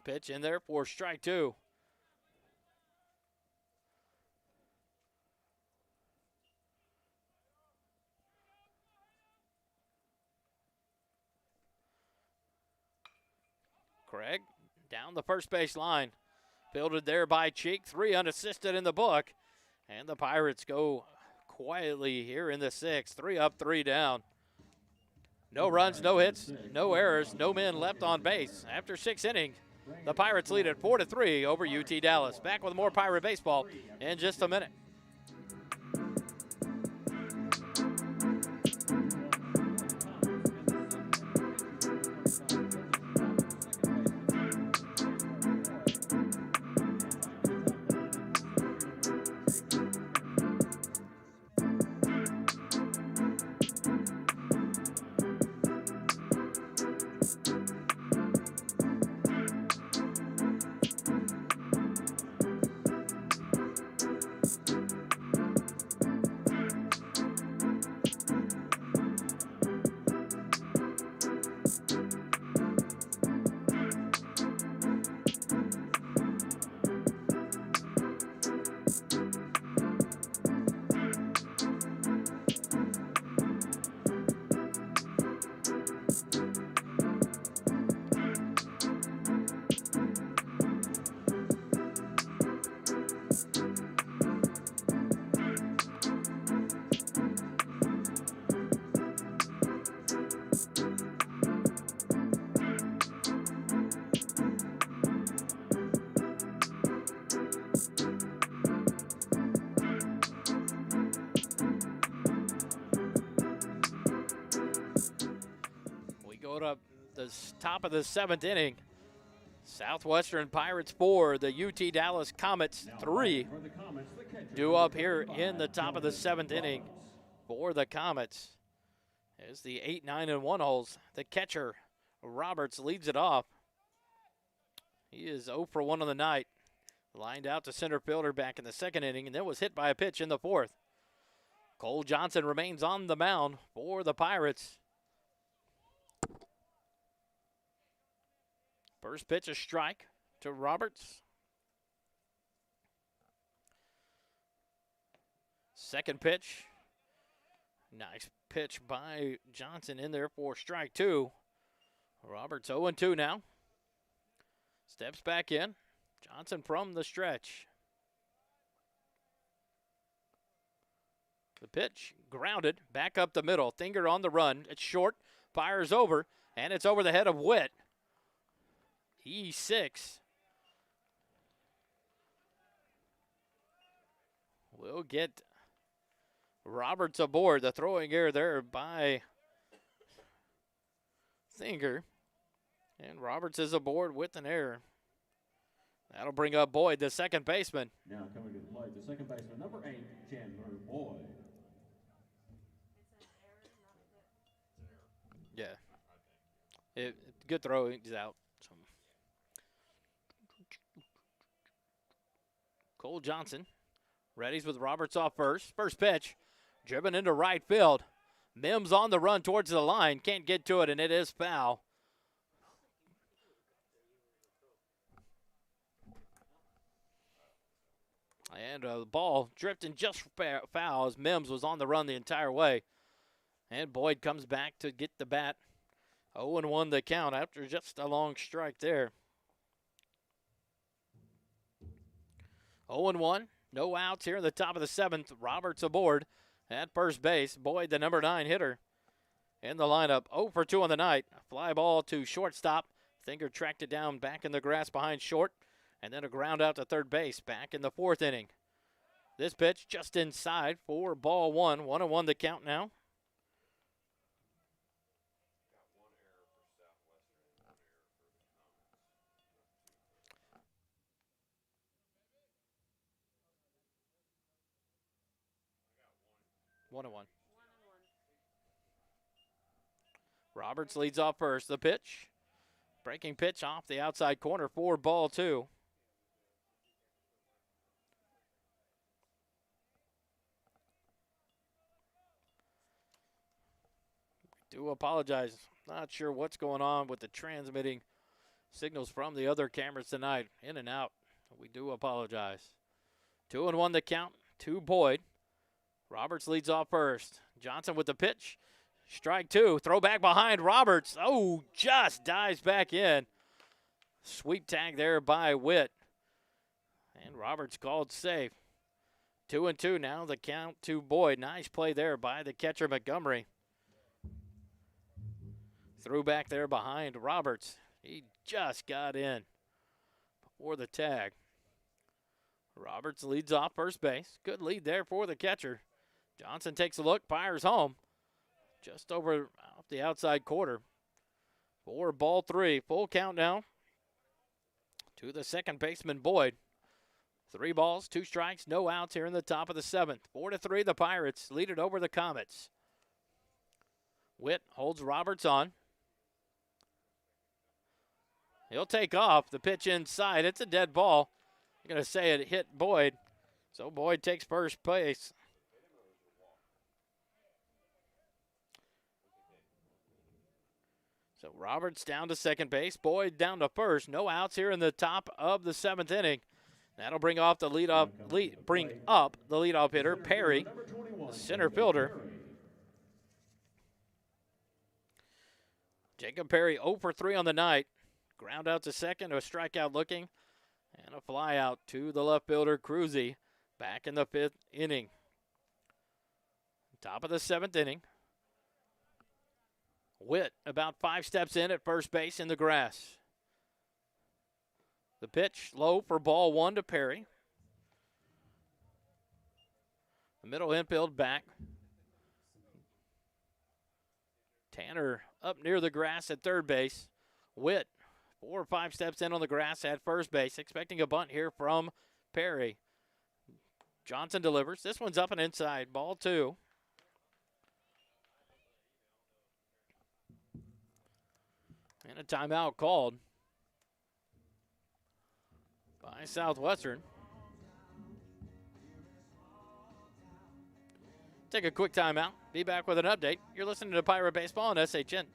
Pitch in there for strike 2. Craig down the first base line. Fielded there by Cheek. 3 unassisted in the book. And the Pirates go quietly here in the 6th. 3 up, 3 down. No runs, no hits, no errors, no men left on base. After 6 innings, the Pirates lead at 4-3 over UT Dallas. Back with more Pirate baseball in just a minute. The top of the 7th inning. Southwestern Pirates 4, the UT Dallas Comets 3. Due up here in the top of the 7th inning for the Comets. As the 8, 9, and 1 holes, the catcher Roberts leads it off. He is 0 for 1 on the night. Lined out to center fielder back in the 2nd inning and then was hit by a pitch in the 4th. Cole Johnson remains on the mound for the Pirates. First pitch, a strike to Roberts. Second pitch, nice pitch by Johnson in there for strike 2. Roberts 0-2 now. Steps back in. Johnson from the stretch. The pitch grounded back up the middle. Thinger on the run. It's short, fires over, and it's over the head of Witt. E6 will get Roberts aboard. The throwing error there by Thinger. And Roberts is aboard with an error. That'll bring up Boyd, the second baseman. Now coming to the plate, the second baseman, number 8, Chandler Boyd. Yeah. Good throw. He's out. So. Cole Johnson readies with Roberts off first. First pitch, driven into right field. Mims on the run towards the line. Can't get to it, and it is foul. And the ball drifting just foul as Mims was on the run the entire way. And Boyd comes back to get the bat. 0-1 the count after just a long strike there. 0-1, no outs here in the top of the 7th. Roberts aboard at first base. Boyd, the number 9 hitter in the lineup. 0 for 2 on the night. Fly ball to shortstop. Thinger tracked it down back in the grass behind short. And then a ground out to third base back in the 4th inning. This pitch just inside for ball 1. 1-1 the count now. One and one. Roberts leads off first. The pitch. Breaking pitch off the outside corner for ball 2. Do apologize. Not sure what's going on with the transmitting signals from the other cameras tonight. In and out. We do apologize. 2-1 the count to Boyd. Roberts leads off first. Johnson with the pitch. Strike 2. Throw back behind Roberts. Oh, just dives back in. sweep tag there by Witt. And Roberts called safe. 2-2 now, the count to Boyd. Nice play there by the catcher Montgomery. Threw back there behind Roberts. He just got in before the tag. Roberts leads off first base. Good lead there for the catcher. Johnson takes a look, fires home. Just over off the outside quarter. 4-3. Full count now to the second baseman, Boyd. 3 balls, 2 strikes, no outs here in the top of the 7th. 4-3, the Pirates lead it over the Comets. Witt holds Roberts on. He'll take off. The pitch inside. It's a dead ball. I'm going to say it hit Boyd. So Boyd takes first base. So Roberts down to second base. Boyd down to first. No outs here in the top of the 7th inning. That'll bring up the leadoff hitter, Perry, the center fielder. Jacob Perry 0 for 3 on the night. Ground out to second, a strikeout looking, and a fly out to the left fielder, Cruzy, back in the 5th inning. Top of the 7th inning. Witt about 5 steps in at first base in the grass. The pitch low for ball 1 to Perry. The middle infield back. Tanner up near the grass at third base. Witt 4 or 5 steps in on the grass at first base, expecting a bunt here from Perry. Johnson delivers. This one's up and inside. Ball 2. And a timeout called by Southwestern. Take a quick timeout. Be back with an update. You're listening to Pirate Baseball on SHN.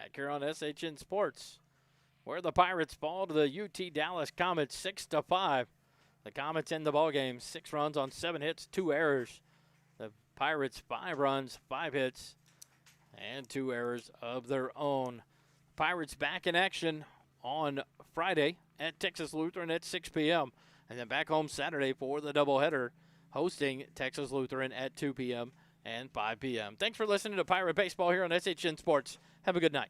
back here on SHN Sports, where the Pirates fall to the UT Dallas Comets 6-5. The Comets end the ballgame 6 runs on 7 hits, 2 errors. The Pirates 5 runs, 5 hits, and 2 errors of their own. Pirates back in action on Friday at Texas Lutheran at 6 p.m. and then back home Saturday for the doubleheader, hosting Texas Lutheran at 2 p.m. and 5 p.m. Thanks for listening to Pirate Baseball here on SHN Sports. Have a good night.